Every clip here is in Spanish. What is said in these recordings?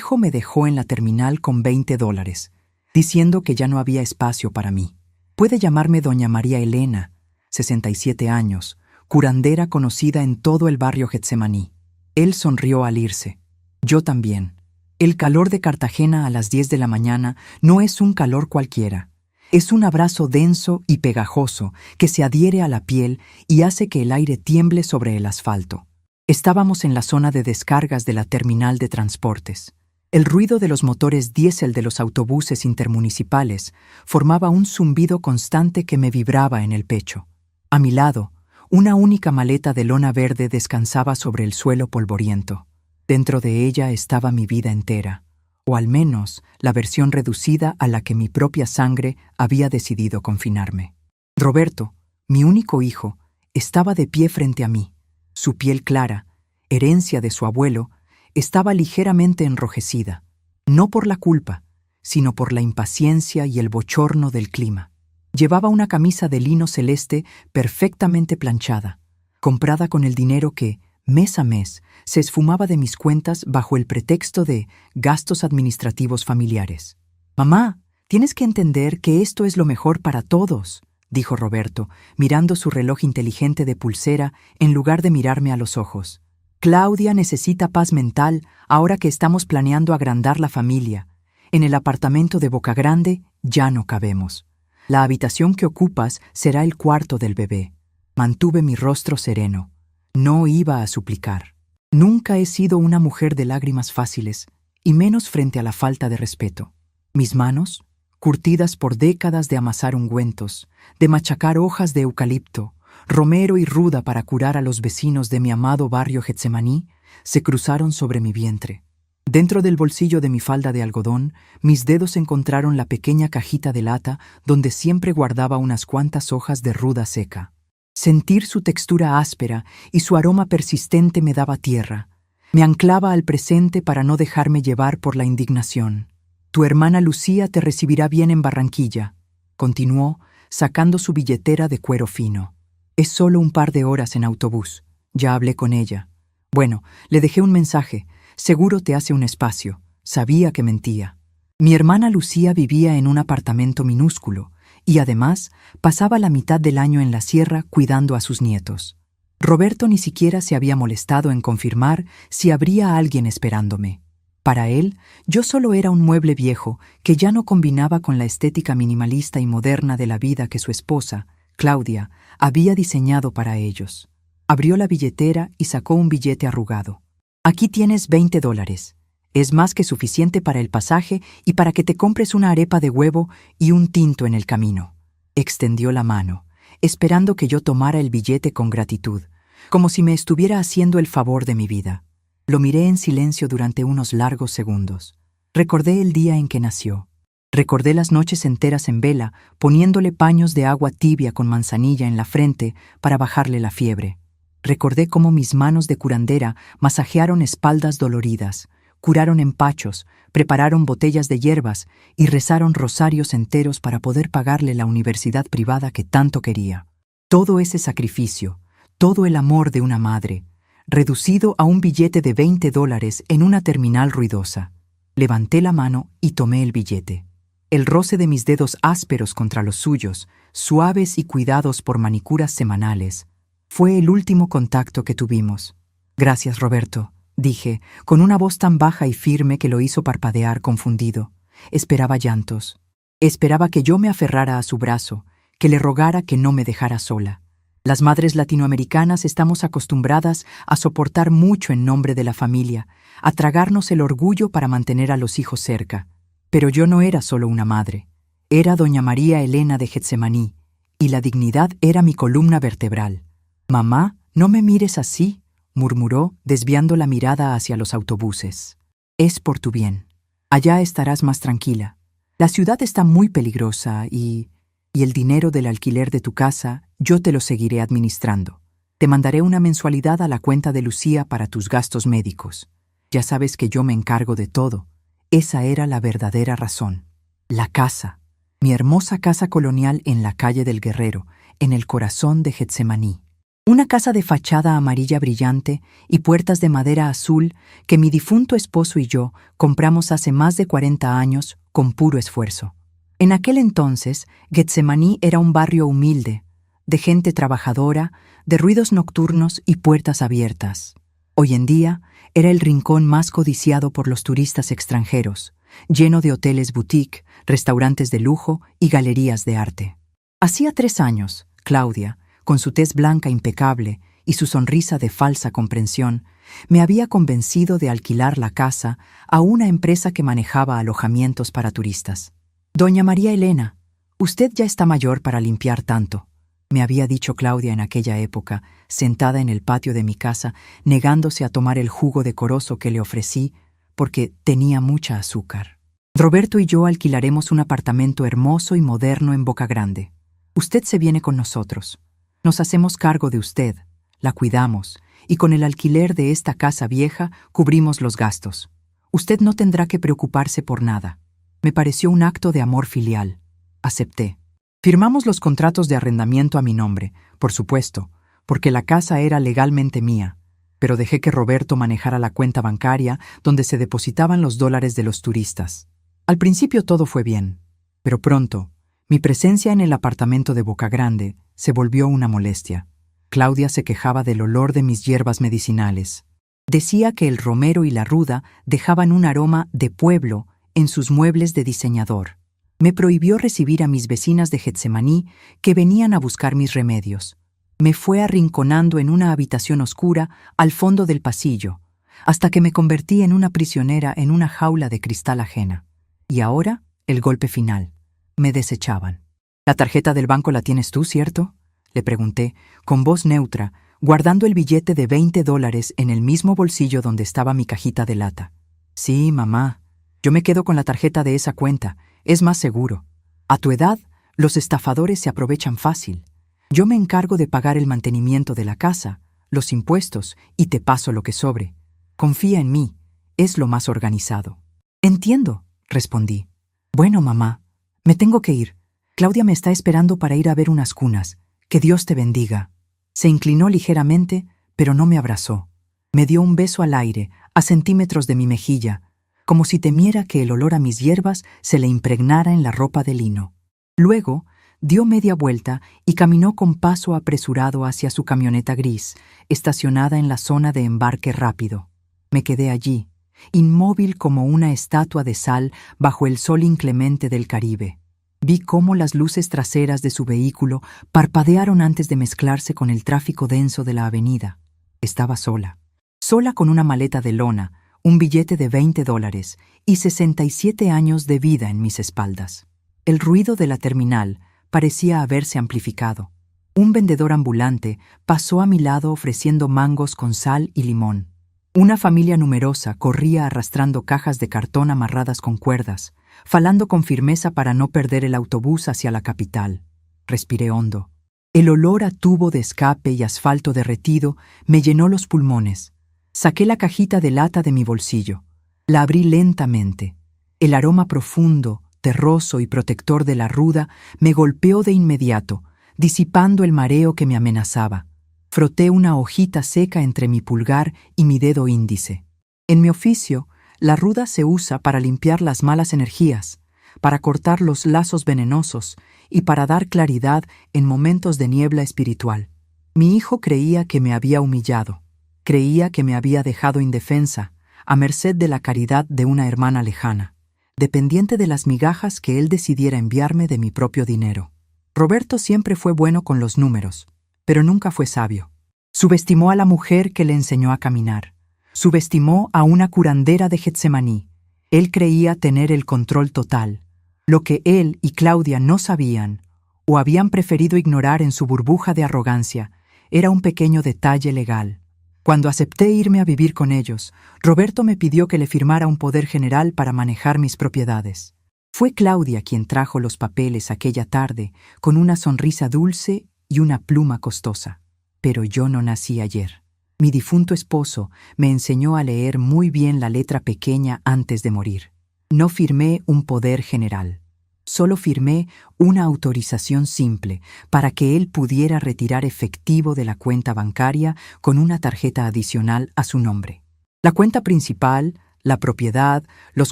hijo me dejó en la terminal con $20, diciendo que ya no había espacio para mí. Puede llamarme doña María Elena, 67 años, curandera conocida en todo el barrio Getsemaní. Él sonrió al irse. Yo también. El calor de Cartagena a las 10 de la mañana no es un calor cualquiera. Es un abrazo denso y pegajoso que se adhiere a la piel y hace que el aire tiemble sobre el asfalto. Estábamos en la zona de descargas de la terminal de transportes. El ruido de los motores diésel de los autobuses intermunicipales formaba un zumbido constante que me vibraba en el pecho. A mi lado, una única maleta de lona verde descansaba sobre el suelo polvoriento. Dentro de ella estaba mi vida entera, o al menos la versión reducida a la que mi propia sangre había decidido confinarme. Roberto, mi único hijo, estaba de pie frente a mí. Su piel clara, herencia de su abuelo, estaba ligeramente enrojecida, no por la culpa, sino por la impaciencia y el bochorno del clima. Llevaba una camisa de lino celeste perfectamente planchada, comprada con el dinero que, mes a mes, se esfumaba de mis cuentas bajo el pretexto de gastos administrativos familiares. «Mamá, tienes que entender que esto es lo mejor para todos», dijo Roberto, mirando su reloj inteligente de pulsera en lugar de mirarme a los ojos. «Claudia necesita paz mental ahora que estamos planeando agrandar la familia. En el apartamento de Boca Grande ya no cabemos. La habitación que ocupas será el cuarto del bebé». Mantuve mi rostro sereno. No iba a suplicar. Nunca he sido una mujer de lágrimas fáciles, y menos frente a la falta de respeto. Mis manos, curtidas por décadas de amasar ungüentos, de machacar hojas de eucalipto, romero y ruda para curar a los vecinos de mi amado barrio Getsemaní, se cruzaron sobre mi vientre. Dentro del bolsillo de mi falda de algodón, mis dedos encontraron la pequeña cajita de lata donde siempre guardaba unas cuantas hojas de ruda seca. Sentir su textura áspera y su aroma persistente me daba tierra. Me anclaba al presente para no dejarme llevar por la indignación. «Tu hermana Lucía te recibirá bien en Barranquilla», continuó, sacando su billetera de cuero fino. «Es solo un par de horas en autobús. Ya hablé con ella. Bueno, le dejé un mensaje. Seguro te hace un espacio». Sabía que mentía. Mi hermana Lucía vivía en un apartamento minúsculo y además pasaba la mitad del año en la sierra cuidando a sus nietos. Roberto ni siquiera se había molestado en confirmar si habría alguien esperándome. Para él, yo solo era un mueble viejo que ya no combinaba con la estética minimalista y moderna de la vida que su esposa, Claudia, había diseñado para ellos. Abrió la billetera y sacó un billete arrugado. «Aquí tienes $20. Es más que suficiente para el pasaje y para que te compres una arepa de huevo y un tinto en el camino». Extendió la mano, esperando que yo tomara el billete con gratitud, como si me estuviera haciendo el favor de mi vida. Lo miré en silencio durante unos largos segundos. Recordé el día en que nació. Recordé las noches enteras en vela, poniéndole paños de agua tibia con manzanilla en la frente para bajarle la fiebre. Recordé cómo mis manos de curandera masajearon espaldas doloridas, curaron empachos, prepararon botellas de hierbas y rezaron rosarios enteros para poder pagarle la universidad privada que tanto quería. Todo ese sacrificio, todo el amor de una madre, reducido a un billete de $20 en una terminal ruidosa. Levanté la mano y tomé el billete. El roce de mis dedos ásperos contra los suyos, suaves y cuidados por manicuras semanales, fue el último contacto que tuvimos. «Gracias, Roberto», dije, con una voz tan baja y firme que lo hizo parpadear confundido. Esperaba llantos. Esperaba que yo me aferrara a su brazo, que le rogara que no me dejara sola. Las madres latinoamericanas estamos acostumbradas a soportar mucho en nombre de la familia, a tragarnos el orgullo para mantener a los hijos cerca. Pero yo no era solo una madre. Era doña María Elena de Getsemaní, y la dignidad era mi columna vertebral. «Mamá, no me mires así», murmuró, desviando la mirada hacia los autobuses. «Es por tu bien. Allá estarás más tranquila. La ciudad está muy peligrosa y el dinero del alquiler de tu casa yo te lo seguiré administrando. Te mandaré una mensualidad a la cuenta de Lucía para tus gastos médicos. Ya sabes que yo me encargo de todo». Esa era la verdadera razón. La casa. Mi hermosa casa colonial en la calle del Guerrero, en el corazón de Getsemaní. Una casa de fachada amarilla brillante y puertas de madera azul que mi difunto esposo y yo compramos hace más de 40 años con puro esfuerzo. En aquel entonces, Getsemaní era un barrio humilde, de gente trabajadora, de ruidos nocturnos y puertas abiertas. Hoy en día, era el rincón más codiciado por los turistas extranjeros, lleno de hoteles boutique, restaurantes de lujo y galerías de arte. Hacía 3 años, Claudia, con su tez blanca impecable y su sonrisa de falsa comprensión, me había convencido de alquilar la casa a una empresa que manejaba alojamientos para turistas. «Doña María Elena, usted ya está mayor para limpiar tanto», me había dicho Claudia en aquella época, sentada en el patio de mi casa, negándose a tomar el jugo decoroso que le ofrecí porque tenía mucha azúcar. «Roberto y yo alquilaremos un apartamento hermoso y moderno en Boca Grande. Usted se viene con nosotros. Nos hacemos cargo de usted, la cuidamos, y con el alquiler de esta casa vieja cubrimos los gastos. Usted no tendrá que preocuparse por nada». Me pareció un acto de amor filial. Acepté. Firmamos los contratos de arrendamiento a mi nombre, por supuesto, porque la casa era legalmente mía, pero dejé que Roberto manejara la cuenta bancaria donde se depositaban los dólares de los turistas. Al principio todo fue bien, pero pronto, mi presencia en el apartamento de Boca Grande se volvió una molestia. Claudia se quejaba del olor de mis hierbas medicinales. Decía que el romero y la ruda dejaban un aroma de pueblo en sus muebles de diseñador. Me prohibió recibir a mis vecinas de Getsemaní que venían a buscar mis remedios. Me fue arrinconando en una habitación oscura al fondo del pasillo, hasta que me convertí en una prisionera en una jaula de cristal ajena. Y ahora, el golpe final. Me desechaban. «¿La tarjeta del banco la tienes tú, cierto?», le pregunté, con voz neutra, guardando el billete de $20 en el mismo bolsillo donde estaba mi cajita de lata. «Sí, mamá. Yo me quedo con la tarjeta de esa cuenta. Es más seguro. A tu edad, los estafadores se aprovechan fácil. Yo me encargo de pagar el mantenimiento de la casa, los impuestos y te paso lo que sobre. Confía en mí. Es lo más organizado». «Entiendo», respondí. «Bueno, mamá, me tengo que ir. Claudia me está esperando para ir a ver unas cunas. Que Dios te bendiga». Se inclinó ligeramente, pero no me abrazó. Me dio un beso al aire, a centímetros de mi mejilla, como si temiera que el olor a mis hierbas se le impregnara en la ropa de lino. Luego, dio media vuelta y caminó con paso apresurado hacia su camioneta gris, estacionada en la zona de embarque rápido. Me quedé allí, inmóvil como una estatua de sal bajo el sol inclemente del Caribe. Vi cómo las luces traseras de su vehículo parpadearon antes de mezclarse con el tráfico denso de la avenida. Estaba sola. Sola con una maleta de lona, un billete de $20 y 67 años de vida en mis espaldas. El ruido de la terminal parecía haberse amplificado. Un vendedor ambulante pasó a mi lado ofreciendo mangos con sal y limón. Una familia numerosa corría arrastrando cajas de cartón amarradas con cuerdas, falando con firmeza para no perder el autobús hacia la capital. Respiré hondo. El olor a tubo de escape y asfalto derretido me llenó los pulmones. Saqué la cajita de lata de mi bolsillo. La abrí lentamente. El aroma profundo, terroso y protector de la ruda me golpeó de inmediato, disipando el mareo que me amenazaba. Froté una hojita seca entre mi pulgar y mi dedo índice. En mi oficio, la ruda se usa para limpiar las malas energías, para cortar los lazos venenosos y para dar claridad en momentos de niebla espiritual. Mi hijo creía que me había humillado. Creía que me había dejado indefensa, a merced de la caridad de una hermana lejana, dependiente de las migajas que él decidiera enviarme de mi propio dinero. Roberto siempre fue bueno con los números, pero nunca fue sabio. Subestimó a la mujer que le enseñó a caminar. Subestimó a una curandera de Getsemaní. Él creía tener el control total. Lo que él y Claudia no sabían, o habían preferido ignorar en su burbuja de arrogancia, era un pequeño detalle legal. Cuando acepté irme a vivir con ellos, Roberto me pidió que le firmara un poder general para manejar mis propiedades. Fue Claudia quien trajo los papeles aquella tarde, con una sonrisa dulce y una pluma costosa. Pero yo no nací ayer. Mi difunto esposo me enseñó a leer muy bien la letra pequeña antes de morir. No firmé un poder general. Solo firmé una autorización simple para que él pudiera retirar efectivo de la cuenta bancaria con una tarjeta adicional a su nombre. La cuenta principal, la propiedad, los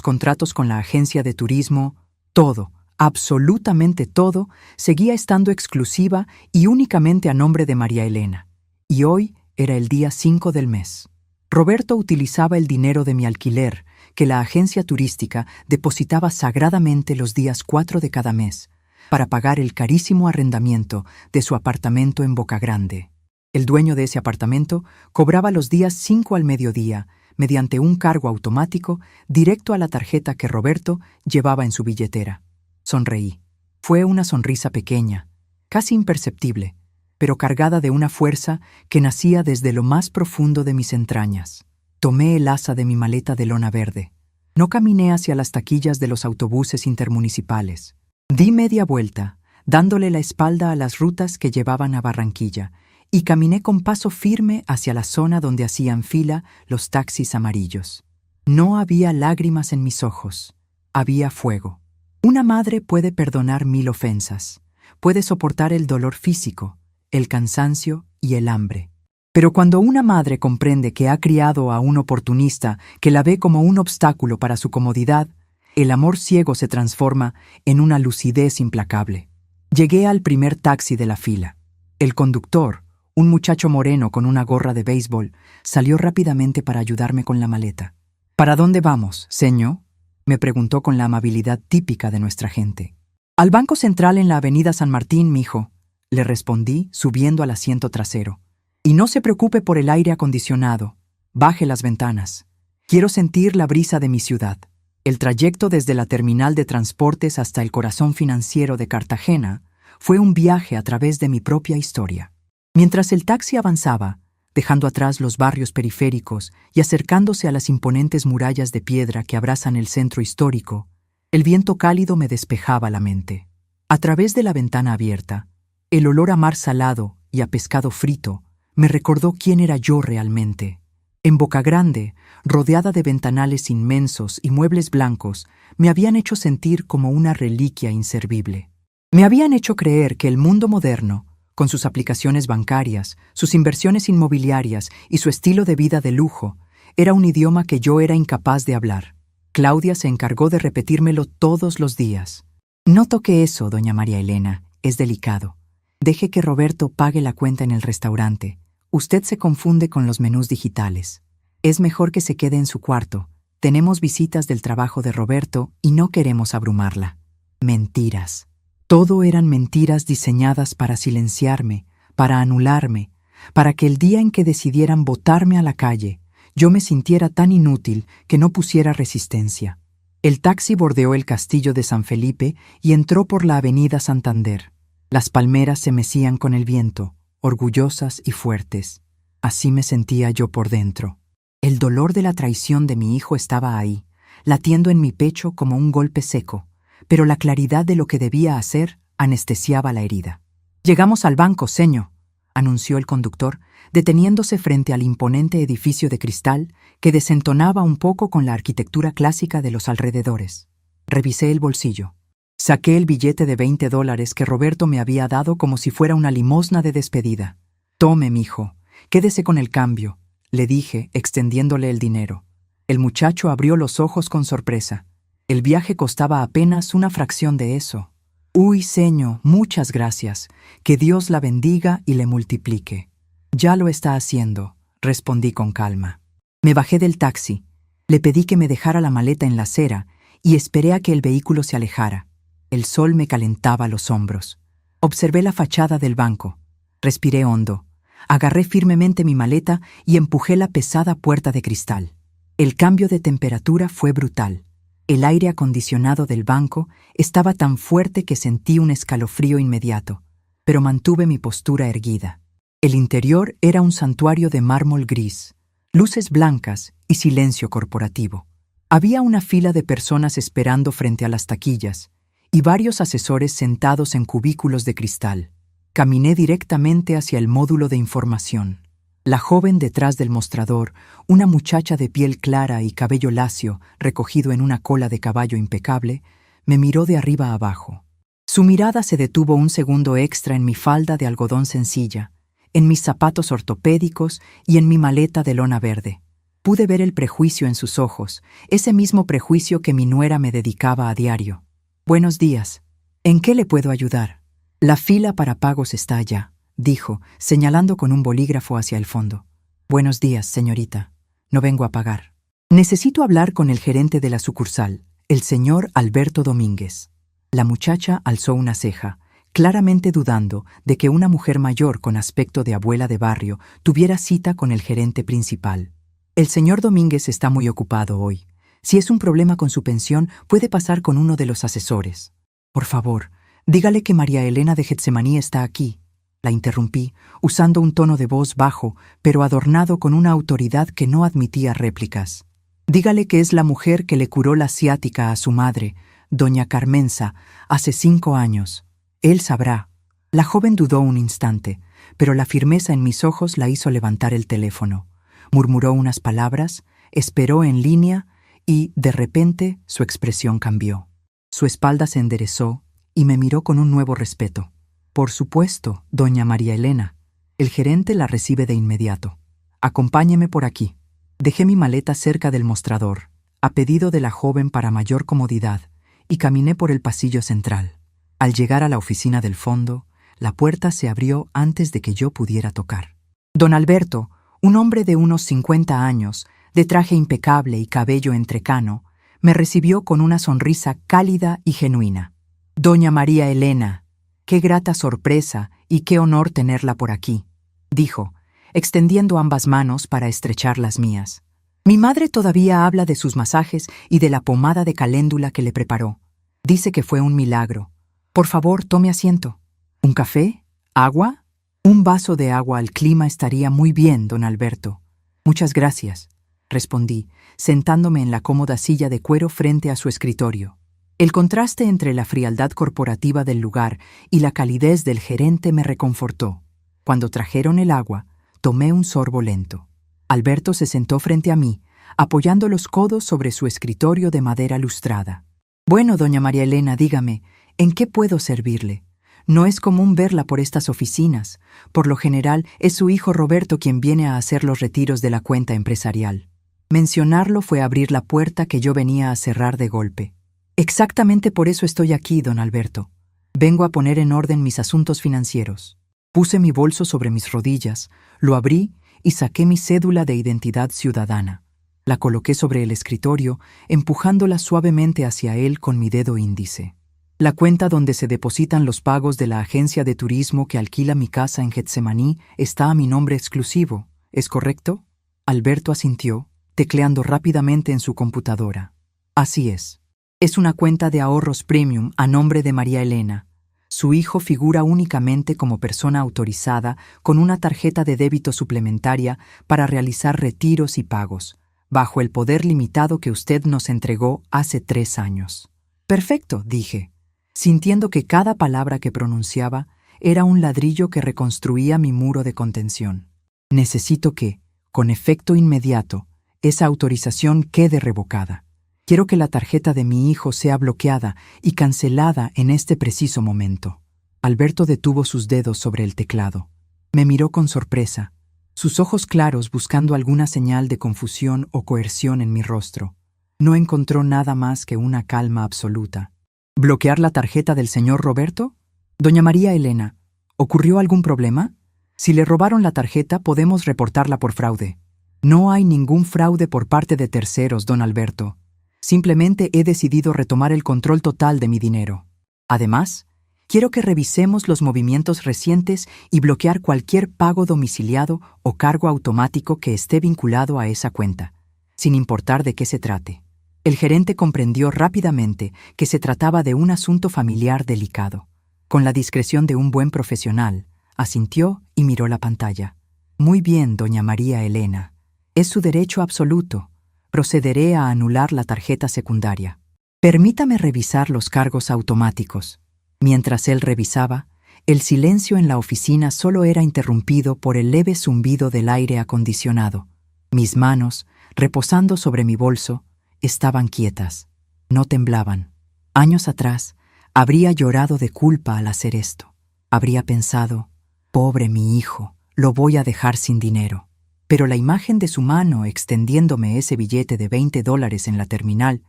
contratos con la agencia de turismo, todo, absolutamente todo, seguía estando exclusiva y únicamente a nombre de María Elena. Y hoy era el día 5 del mes. Roberto utilizaba el dinero de mi alquiler, que la agencia turística depositaba sagradamente los días 4 de cada mes, para pagar el carísimo arrendamiento de su apartamento en Boca Grande. El dueño de ese apartamento cobraba los días 5 al mediodía, mediante un cargo automático directo a la tarjeta que Roberto llevaba en su billetera. Sonreí. Fue una sonrisa pequeña, casi imperceptible, pero cargada de una fuerza que nacía desde lo más profundo de mis entrañas. Tomé el asa de mi maleta de lona verde. No caminé hacia las taquillas de los autobuses intermunicipales. Di media vuelta, dándole la espalda a las rutas que llevaban a Barranquilla, y caminé con paso firme hacia la zona donde hacían fila los taxis amarillos. No había lágrimas en mis ojos. Había fuego. Una madre puede perdonar 1000 ofensas. Puede soportar el dolor físico, el cansancio y el hambre. Pero cuando una madre comprende que ha criado a un oportunista que la ve como un obstáculo para su comodidad, el amor ciego se transforma en una lucidez implacable. Llegué al primer taxi de la fila. El conductor, un muchacho moreno con una gorra de béisbol, salió rápidamente para ayudarme con la maleta. ¿Para dónde vamos, señor?, me preguntó con la amabilidad típica de nuestra gente. Al Banco Central en la Avenida San Martín, mijo, le respondí subiendo al asiento trasero. Y no se preocupe por el aire acondicionado. Baje las ventanas. Quiero sentir la brisa de mi ciudad. El trayecto desde la terminal de transportes hasta el corazón financiero de Cartagena fue un viaje a través de mi propia historia. Mientras el taxi avanzaba, dejando atrás los barrios periféricos y acercándose a las imponentes murallas de piedra que abrazan el centro histórico, el viento cálido me despejaba la mente. A través de la ventana abierta, el olor a mar salado y a pescado frito me recordó quién era yo realmente. En Boca Grande, rodeada de ventanales inmensos y muebles blancos, me habían hecho sentir como una reliquia inservible. Me habían hecho creer que el mundo moderno, con sus aplicaciones bancarias, sus inversiones inmobiliarias y su estilo de vida de lujo, era un idioma que yo era incapaz de hablar. Claudia se encargó de repetírmelo todos los días. No toque eso, doña María Elena, es delicado. Deje que Roberto pague la cuenta en el restaurante. Usted se confunde con los menús digitales. Es mejor que se quede en su cuarto. Tenemos visitas del trabajo de Roberto y no queremos abrumarla. Mentiras. Todo eran mentiras diseñadas para silenciarme, para anularme, para que el día en que decidieran botarme a la calle, yo me sintiera tan inútil que no pusiera resistencia. El taxi bordeó el castillo de San Felipe y entró por la avenida Santander. Las palmeras se mecían con el viento, orgullosas y fuertes. Así me sentía yo por dentro. El dolor de la traición de mi hijo estaba ahí, latiendo en mi pecho como un golpe seco, pero la claridad de lo que debía hacer anestesiaba la herida. «Llegamos al banco, señor», anunció el conductor, deteniéndose frente al imponente edificio de cristal que desentonaba un poco con la arquitectura clásica de los alrededores. Revisé el bolsillo. Saqué el billete de $20 que Roberto me había dado como si fuera una limosna de despedida. «Tome, mijo, quédese con el cambio», le dije, extendiéndole el dinero. El muchacho abrió los ojos con sorpresa. El viaje costaba apenas una fracción de eso. «Uy, señor, muchas gracias. Que Dios la bendiga y le multiplique». «Ya lo está haciendo», respondí con calma. Me bajé del taxi. Le pedí que me dejara la maleta en la acera y esperé a que el vehículo se alejara. El sol me calentaba los hombros. Observé la fachada del banco. Respiré hondo. Agarré firmemente mi maleta y empujé la pesada puerta de cristal. El cambio de temperatura fue brutal. El aire acondicionado del banco estaba tan fuerte que sentí un escalofrío inmediato, pero mantuve mi postura erguida. El interior era un santuario de mármol gris, luces blancas y silencio corporativo. Había una fila de personas esperando frente a las taquillas y varios asesores sentados en cubículos de cristal. Caminé directamente hacia el módulo de información. La joven detrás del mostrador, una muchacha de piel clara y cabello lacio recogido en una cola de caballo impecable, Me miró de arriba a abajo. Su mirada se detuvo un segundo extra en mi falda de algodón sencilla, en mis zapatos ortopédicos y en mi maleta de lona verde. Pude ver el prejuicio en sus ojos, ese mismo prejuicio que mi nuera me dedicaba a diario. «Buenos días. ¿En qué le puedo ayudar?» «La fila para pagos está allá», dijo, señalando con un bolígrafo hacia el fondo. «Buenos días, señorita. No vengo a pagar. Necesito hablar con el gerente de la sucursal, el señor Alberto Domínguez». La muchacha alzó una ceja, claramente dudando de que una mujer mayor con aspecto de abuela de barrio tuviera cita con el gerente principal. «El señor Domínguez está muy ocupado hoy. Si es un problema con su pensión, puede pasar con uno de los asesores». «Por favor, dígale que María Elena de Getsemaní está aquí», la interrumpí, usando un tono de voz bajo, pero adornado con una autoridad que no admitía réplicas. «Dígale que es la mujer que le curó la ciática a su madre, doña Carmenza, hace 5 años. Él sabrá». La joven dudó un instante, pero la firmeza en mis ojos la hizo levantar el teléfono. Murmuró unas palabras, esperó en línea y, de repente, su expresión cambió. Su espalda se enderezó y me miró con un nuevo respeto. «Por supuesto, doña María Elena. El gerente la recibe de inmediato. Acompáñeme por aquí». Dejé mi maleta cerca del mostrador, a pedido de la joven para mayor comodidad, y caminé por el pasillo central. Al llegar a la oficina del fondo, la puerta se abrió antes de que yo pudiera tocar. Don Alberto, un hombre de unos 50 años, de traje impecable y cabello entrecano, me recibió con una sonrisa cálida y genuina. «Doña María Elena, qué grata sorpresa y qué honor tenerla por aquí», dijo, extendiendo ambas manos para estrechar las mías. «Mi madre todavía habla de sus masajes y de la pomada de caléndula que le preparó. Dice que fue un milagro. Por favor, tome asiento». «¿Un café? ¿Agua?» «Un vaso de agua al clima estaría muy bien, don Alberto». «Muchas gracias», respondí, sentándome en la cómoda silla de cuero frente a su escritorio. El contraste entre la frialdad corporativa del lugar y la calidez del gerente me reconfortó. Cuando trajeron el agua, tomé un sorbo lento. Alberto se sentó frente a mí, apoyando los codos sobre su escritorio de madera lustrada. «Bueno, doña María Elena, dígame, ¿en qué puedo servirle? No es común verla por estas oficinas. Por lo general, es su hijo Roberto quien viene a hacer los retiros de la cuenta empresarial». Mencionarlo fue abrir la puerta que yo venía a cerrar de golpe. «Exactamente por eso estoy aquí, don Alberto. Vengo a poner en orden mis asuntos financieros». Puse mi bolso sobre mis rodillas, lo abrí y saqué mi cédula de identidad ciudadana. La coloqué sobre el escritorio, empujándola suavemente hacia él con mi dedo índice. «La cuenta donde se depositan los pagos de la agencia de turismo que alquila mi casa en Getsemaní está a mi nombre exclusivo, ¿es correcto?» Alberto asintió, tecleando rápidamente en su computadora. «Así es. Es una cuenta de ahorros premium a nombre de María Elena. Su hijo figura únicamente como persona autorizada con una tarjeta de débito suplementaria para realizar retiros y pagos, bajo el poder limitado que usted nos entregó hace 3 años». «Perfecto», dije, sintiendo que cada palabra que pronunciaba era un ladrillo que reconstruía mi muro de contención. «Necesito que, con efecto inmediato, esa autorización quede revocada. Quiero que la tarjeta de mi hijo sea bloqueada y cancelada en este preciso momento». Alberto detuvo sus dedos sobre el teclado. Me miró con sorpresa, sus ojos claros buscando alguna señal de confusión o coerción en mi rostro. No encontró nada más que una calma absoluta. «¿Bloquear la tarjeta del señor Roberto? Doña María Elena, ¿ocurrió algún problema? Si le robaron la tarjeta, podemos reportarla por fraude». «No hay ningún fraude por parte de terceros, don Alberto. Simplemente he decidido retomar el control total de mi dinero. Además, quiero que revisemos los movimientos recientes y bloquear cualquier pago domiciliado o cargo automático que esté vinculado a esa cuenta, sin importar de qué se trate». El gerente comprendió rápidamente que se trataba de un asunto familiar delicado. Con la discreción de un buen profesional, asintió y miró la pantalla. «Muy bien, doña María Elena. Es su derecho absoluto. Procederé a anular la tarjeta secundaria. Permítame revisar los cargos automáticos». Mientras él revisaba, el silencio en la oficina solo era interrumpido por el leve zumbido del aire acondicionado. Mis manos, reposando sobre mi bolso, estaban quietas. No temblaban. Años atrás, habría llorado de culpa al hacer esto. Habría pensado, pobre mi hijo, lo voy a dejar sin dinero. Pero la imagen de su mano extendiéndome ese billete de $20 en la terminal,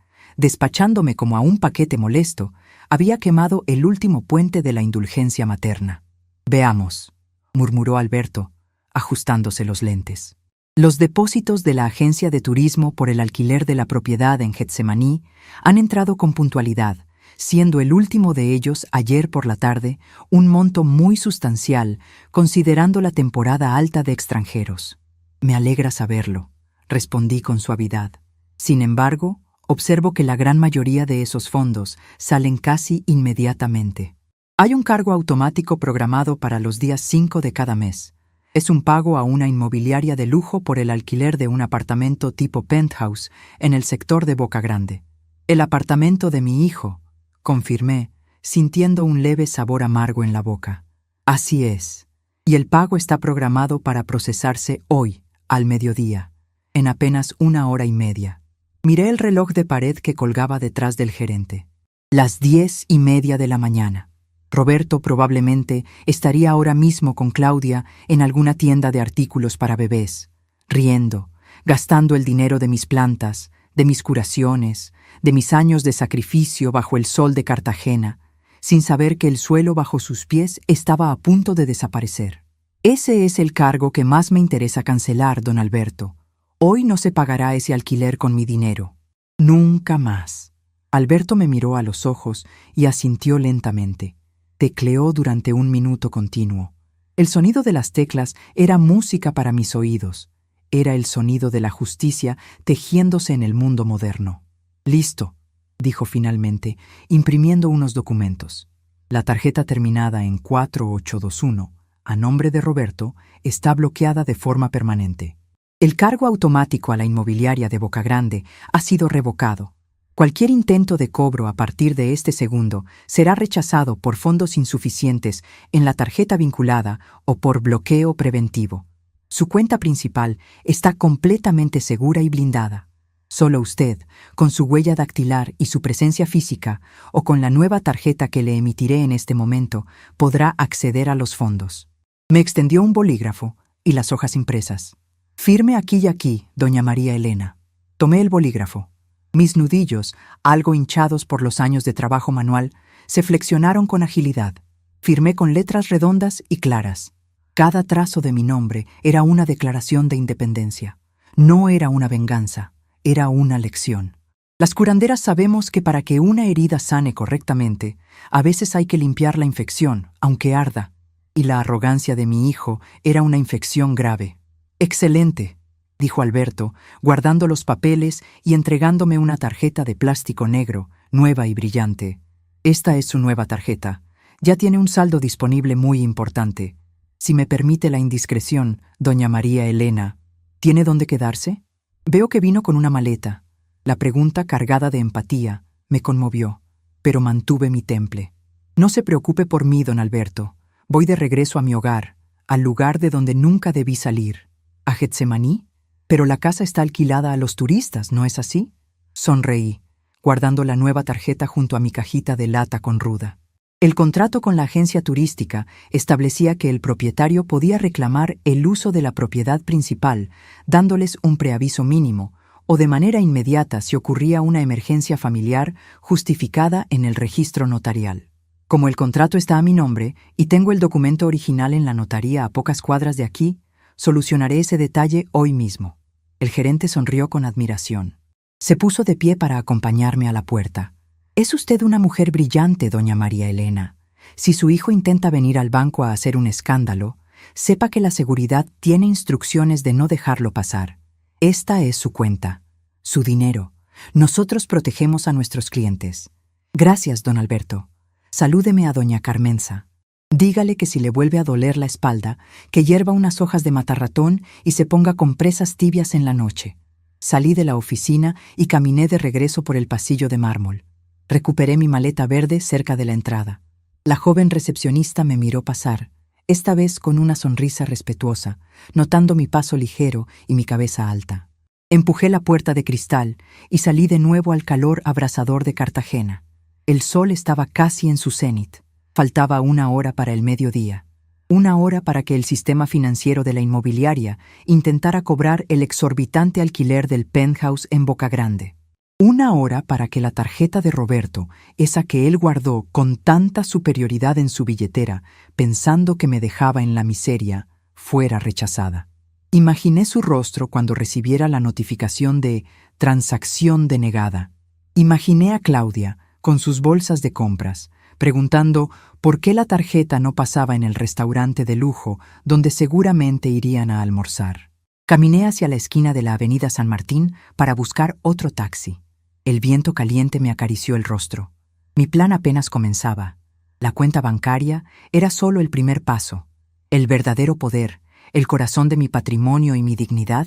despachándome como a un paquete molesto, había quemado el último puente de la indulgencia materna. Veamos, murmuró Alberto, ajustándose los lentes. Los depósitos de la agencia de turismo por el alquiler de la propiedad en Getsemaní han entrado con puntualidad, siendo el último de ellos ayer por la tarde un monto muy sustancial considerando la temporada alta de extranjeros. Me alegra saberlo, respondí con suavidad. Sin embargo, observo que la gran mayoría de esos fondos salen casi inmediatamente. Hay un cargo automático programado para los días 5 de cada mes. Es un pago a una inmobiliaria de lujo por el alquiler de un apartamento tipo penthouse en el sector de Boca Grande. El apartamento de mi hijo, confirmé, sintiendo un leve sabor amargo en la boca. Así es, y el pago está programado para procesarse hoy, al mediodía, en apenas 1 hora y media. Miré el reloj de pared que colgaba detrás del gerente. Las 10:30 de la mañana. Roberto probablemente estaría ahora mismo con Claudia en alguna tienda de artículos para bebés, riendo, gastando el dinero de mis plantas, de mis curaciones, de mis años de sacrificio bajo el sol de Cartagena, sin saber que el suelo bajo sus pies estaba a punto de desaparecer. Ese es el cargo que más me interesa cancelar, don Alberto. Hoy no se pagará ese alquiler con mi dinero. Nunca más. Alberto me miró a los ojos y asintió lentamente. Tecleó durante 1 minuto continuo. El sonido de las teclas era música para mis oídos. Era el sonido de la justicia tejiéndose en el mundo moderno. Listo, dijo finalmente, imprimiendo unos documentos. La tarjeta terminada en 4821, a nombre de Roberto, está bloqueada de forma permanente. El cargo automático a la inmobiliaria de Boca Grande ha sido revocado. Cualquier intento de cobro a partir de este segundo será rechazado por fondos insuficientes en la tarjeta vinculada o por bloqueo preventivo. Su cuenta principal está completamente segura y blindada. Solo usted, con su huella dactilar y su presencia física, o con la nueva tarjeta que le emitiré en este momento, podrá acceder a los fondos. Me extendió un bolígrafo y las hojas impresas. Firme aquí y aquí, doña María Elena. Tomé el bolígrafo. Mis nudillos, algo hinchados por los años de trabajo manual, se flexionaron con agilidad. Firmé con letras redondas y claras. Cada trazo de mi nombre era una declaración de independencia. No era una venganza, era una lección. Las curanderas sabemos que para que una herida sane correctamente, a veces hay que limpiar la infección, aunque arda. Y la arrogancia de mi hijo era una infección grave. «Excelente», dijo Alberto, guardando los papeles y entregándome una tarjeta de plástico negro, nueva y brillante. Esta es su nueva tarjeta. Ya tiene un saldo disponible muy importante. Si me permite la indiscreción, doña María Elena, ¿tiene dónde quedarse? Veo que vino con una maleta. La pregunta, cargada de empatía, me conmovió, pero mantuve mi temple. No se preocupe por mí, don Alberto. Voy de regreso a mi hogar, al lugar de donde nunca debí salir. ¿A Getsemaní? Pero la casa está alquilada a los turistas, ¿no es así? Sonreí, guardando la nueva tarjeta junto a mi cajita de lata con ruda. El contrato con la agencia turística establecía que el propietario podía reclamar el uso de la propiedad principal, dándoles un preaviso mínimo, o de manera inmediata si ocurría una emergencia familiar justificada en el registro notarial. Como el contrato está a mi nombre y tengo el documento original en la notaría a pocas cuadras de aquí, solucionaré ese detalle hoy mismo. El gerente sonrió con admiración. Se puso de pie para acompañarme a la puerta. Es usted una mujer brillante, doña María Elena. Si su hijo intenta venir al banco a hacer un escándalo, sepa que la seguridad tiene instrucciones de no dejarlo pasar. Esta es su cuenta, su dinero. Nosotros protegemos a nuestros clientes. Gracias, don Alberto. Salúdeme a doña Carmenza. Dígale que si le vuelve a doler la espalda, que hierva unas hojas de matarratón y se ponga compresas tibias en la noche. Salí de la oficina y caminé de regreso por el pasillo de mármol. Recuperé mi maleta verde cerca de la entrada. La joven recepcionista me miró pasar, esta vez con una sonrisa respetuosa, notando mi paso ligero y mi cabeza alta. Empujé la puerta de cristal y salí de nuevo al calor abrasador de Cartagena. El sol estaba casi en su cenit. Faltaba 1 hora para el mediodía. 1 hora para que el sistema financiero de la inmobiliaria intentara cobrar el exorbitante alquiler del penthouse en Boca Grande. 1 hora para que la tarjeta de Roberto, esa que él guardó con tanta superioridad en su billetera, pensando que me dejaba en la miseria, fuera rechazada. Imaginé su rostro cuando recibiera la notificación de transacción denegada. Imaginé a Claudia, con sus bolsas de compras, preguntando por qué la tarjeta no pasaba en el restaurante de lujo donde seguramente irían a almorzar. Caminé hacia la esquina de la avenida San Martín para buscar otro taxi. El viento caliente me acarició el rostro. Mi plan apenas comenzaba. La cuenta bancaria era solo el primer paso. El verdadero poder, el corazón de mi patrimonio y mi dignidad,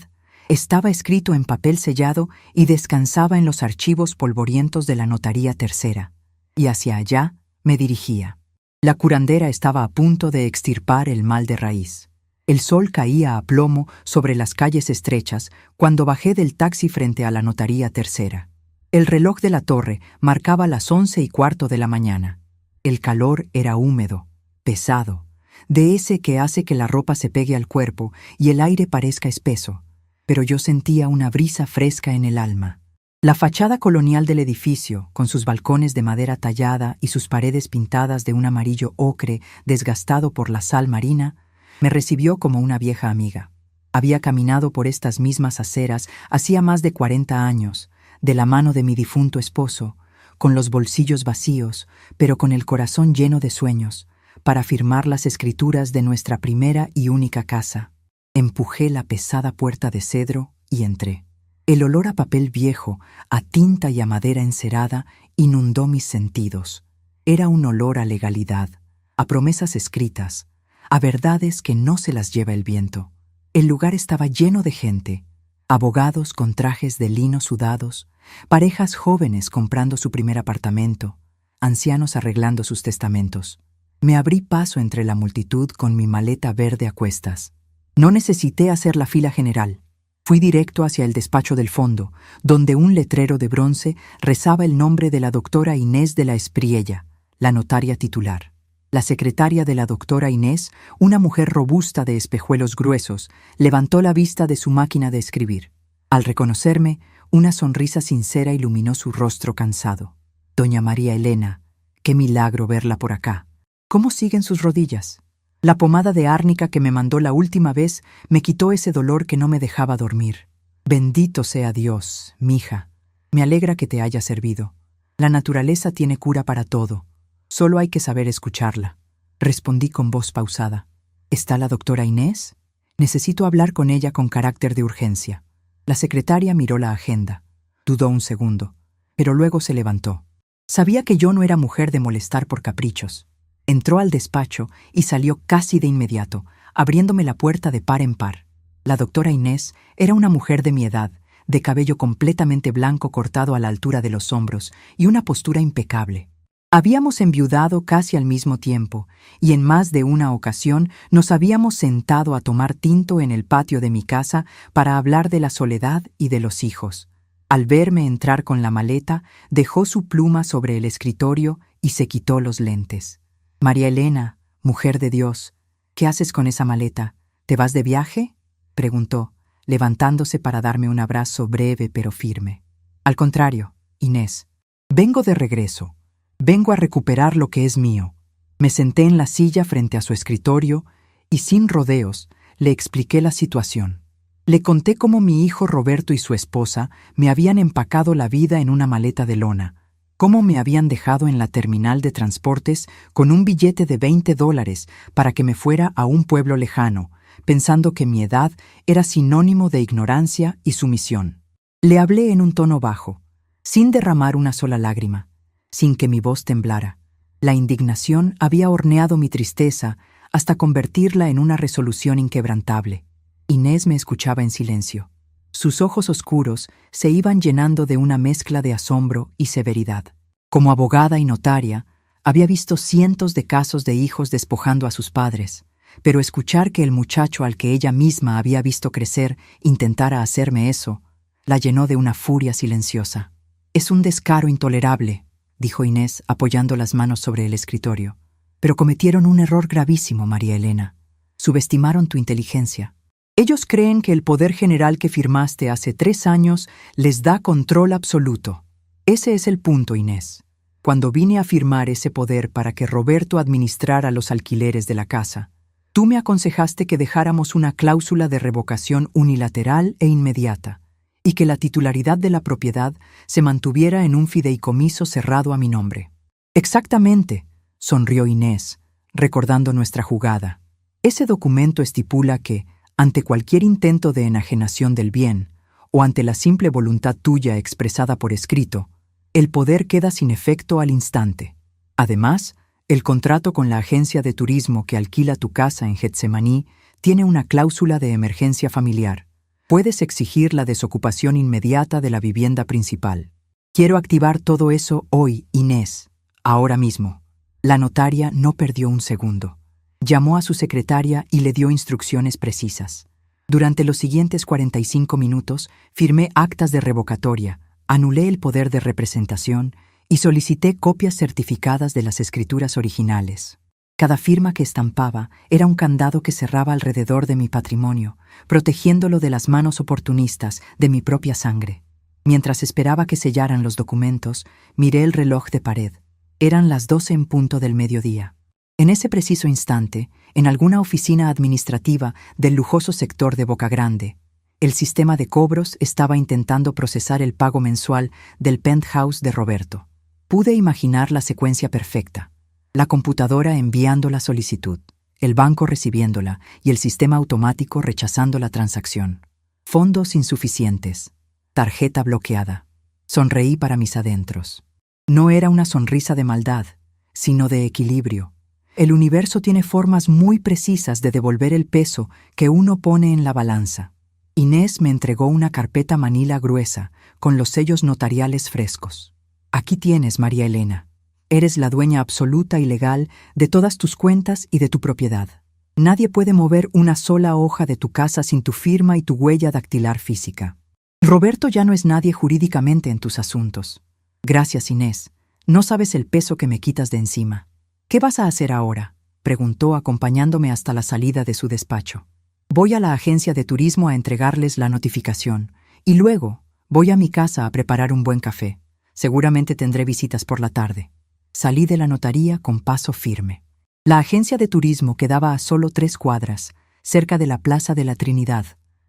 estaba escrito en papel sellado y descansaba en los archivos polvorientos de la Notaría Tercera. Y hacia allá me dirigía. La curandera estaba a punto de extirpar el mal de raíz. El sol caía a plomo sobre las calles estrechas cuando bajé del taxi frente a la Notaría Tercera. El reloj de la torre marcaba las 11:15 de la mañana. El calor era húmedo, pesado, de ese que hace que la ropa se pegue al cuerpo y el aire parezca espeso, pero yo sentía una brisa fresca en el alma. La fachada colonial del edificio, con sus balcones de madera tallada y sus paredes pintadas de un amarillo ocre desgastado por la sal marina, me recibió como una vieja amiga. Había caminado por estas mismas aceras hacía más de 40 años, de la mano de mi difunto esposo, con los bolsillos vacíos, pero con el corazón lleno de sueños, para firmar las escrituras de nuestra primera y única casa. Empujé la pesada puerta de cedro y entré. El olor a papel viejo, a tinta y a madera encerada inundó mis sentidos. Era un olor a legalidad, a promesas escritas, a verdades que no se las lleva el viento. El lugar estaba lleno de gente, abogados con trajes de lino sudados, parejas jóvenes comprando su primer apartamento, ancianos arreglando sus testamentos. Me abrí paso entre la multitud con mi maleta verde a cuestas. No necesité hacer la fila general. Fui directo hacia el despacho del fondo, donde un letrero de bronce rezaba el nombre de la doctora Inés de la Espriella, la notaria titular. La secretaria de la doctora Inés, una mujer robusta de espejuelos gruesos, levantó la vista de su máquina de escribir. Al reconocerme, una sonrisa sincera iluminó su rostro cansado. Doña María Elena, qué milagro verla por acá. ¿Cómo siguen sus rodillas? La pomada de árnica que me mandó la última vez me quitó ese dolor que no me dejaba dormir. Bendito sea Dios, mija. Me alegra que te haya servido. La naturaleza tiene cura para todo. Solo hay que saber escucharla. Respondí con voz pausada. ¿Está la doctora Inés? Necesito hablar con ella con carácter de urgencia. La secretaria miró la agenda. Dudó un segundo, pero luego se levantó. Sabía que yo no era mujer de molestar por caprichos. Entró al despacho y salió casi de inmediato, abriéndome la puerta de par en par. La doctora Inés era una mujer de mi edad, de cabello completamente blanco cortado a la altura de los hombros y una postura impecable. Habíamos enviudado casi al mismo tiempo, y en más de una ocasión nos habíamos sentado a tomar tinto en el patio de mi casa para hablar de la soledad y de los hijos. Al verme entrar con la maleta, dejó su pluma sobre el escritorio y se quitó los lentes. «María Elena, mujer de Dios, ¿qué haces con esa maleta? ¿Te vas de viaje?», preguntó, levantándose para darme un abrazo breve pero firme. «Al contrario, Inés, vengo de regreso. Vengo a recuperar lo que es mío». Me senté en la silla frente a su escritorio y sin rodeos le expliqué la situación. Le conté cómo mi hijo Roberto y su esposa me habían empacado la vida en una maleta de lona, cómo me habían dejado en la terminal de transportes con un billete de $20 para que me fuera a un pueblo lejano, pensando que mi edad era sinónimo de ignorancia y sumisión. Le hablé en un tono bajo, sin derramar una sola lágrima, sin que mi voz temblara. La indignación había horneado mi tristeza hasta convertirla en una resolución inquebrantable. Inés me escuchaba en silencio. Sus ojos oscuros se iban llenando de una mezcla de asombro y severidad. Como abogada y notaria, había visto cientos de casos de hijos despojando a sus padres, pero escuchar que el muchacho al que ella misma había visto crecer intentara hacerme eso, la llenó de una furia silenciosa. «Es un descaro intolerable», dijo Inés, apoyando las manos sobre el escritorio. Pero cometieron un error gravísimo, María Elena. Subestimaron tu inteligencia. Ellos creen que el poder general que firmaste hace 3 años les da control absoluto. Ese es el punto, Inés. Cuando vine a firmar ese poder para que Roberto administrara los alquileres de la casa, tú me aconsejaste que dejáramos una cláusula de revocación unilateral e inmediata, y que la titularidad de la propiedad se mantuviera en un fideicomiso cerrado a mi nombre. Exactamente, sonrió Inés, recordando nuestra jugada. Ese documento estipula que, ante cualquier intento de enajenación del bien, o ante la simple voluntad tuya expresada por escrito, el poder queda sin efecto al instante. Además, el contrato con la agencia de turismo que alquila tu casa en Getsemaní tiene una cláusula de emergencia familiar. Puedes exigir la desocupación inmediata de la vivienda principal. Quiero activar todo eso hoy, Inés, ahora mismo. La notaria no perdió un segundo. Llamó a su secretaria y le dio instrucciones precisas. Durante los siguientes 45 minutos, firmé actas de revocatoria, anulé el poder de representación y solicité copias certificadas de las escrituras originales. Cada firma que estampaba era un candado que cerraba alrededor de mi patrimonio, protegiéndolo de las manos oportunistas de mi propia sangre. Mientras esperaba que sellaran los documentos, miré el reloj de pared. Eran las 12 en punto del mediodía. En ese preciso instante, en alguna oficina administrativa del lujoso sector de Boca Grande, el sistema de cobros estaba intentando procesar el pago mensual del penthouse de Roberto. Pude imaginar la secuencia perfecta. La computadora enviando la solicitud, el banco recibiéndola y el sistema automático rechazando la transacción. Fondos insuficientes. Tarjeta bloqueada. Sonreí para mis adentros. No era una sonrisa de maldad, sino de equilibrio. El universo tiene formas muy precisas de devolver el peso que uno pone en la balanza. Inés me entregó una carpeta manila gruesa con los sellos notariales frescos. Aquí tienes, María Elena. Eres la dueña absoluta y legal de todas tus cuentas y de tu propiedad. Nadie puede mover una sola hoja de tu casa sin tu firma y tu huella dactilar física. Roberto ya no es nadie jurídicamente en tus asuntos. Gracias, Inés. No sabes el peso que me quitas de encima. ¿Qué vas a hacer ahora?, preguntó acompañándome hasta la salida de su despacho. Voy a la agencia de turismo a entregarles la notificación y luego voy a mi casa a preparar un buen café. Seguramente tendré visitas por la tarde. Salí de la notaría con paso firme. La agencia de turismo quedaba a solo 3 cuadras, cerca de la Plaza de la Trinidad.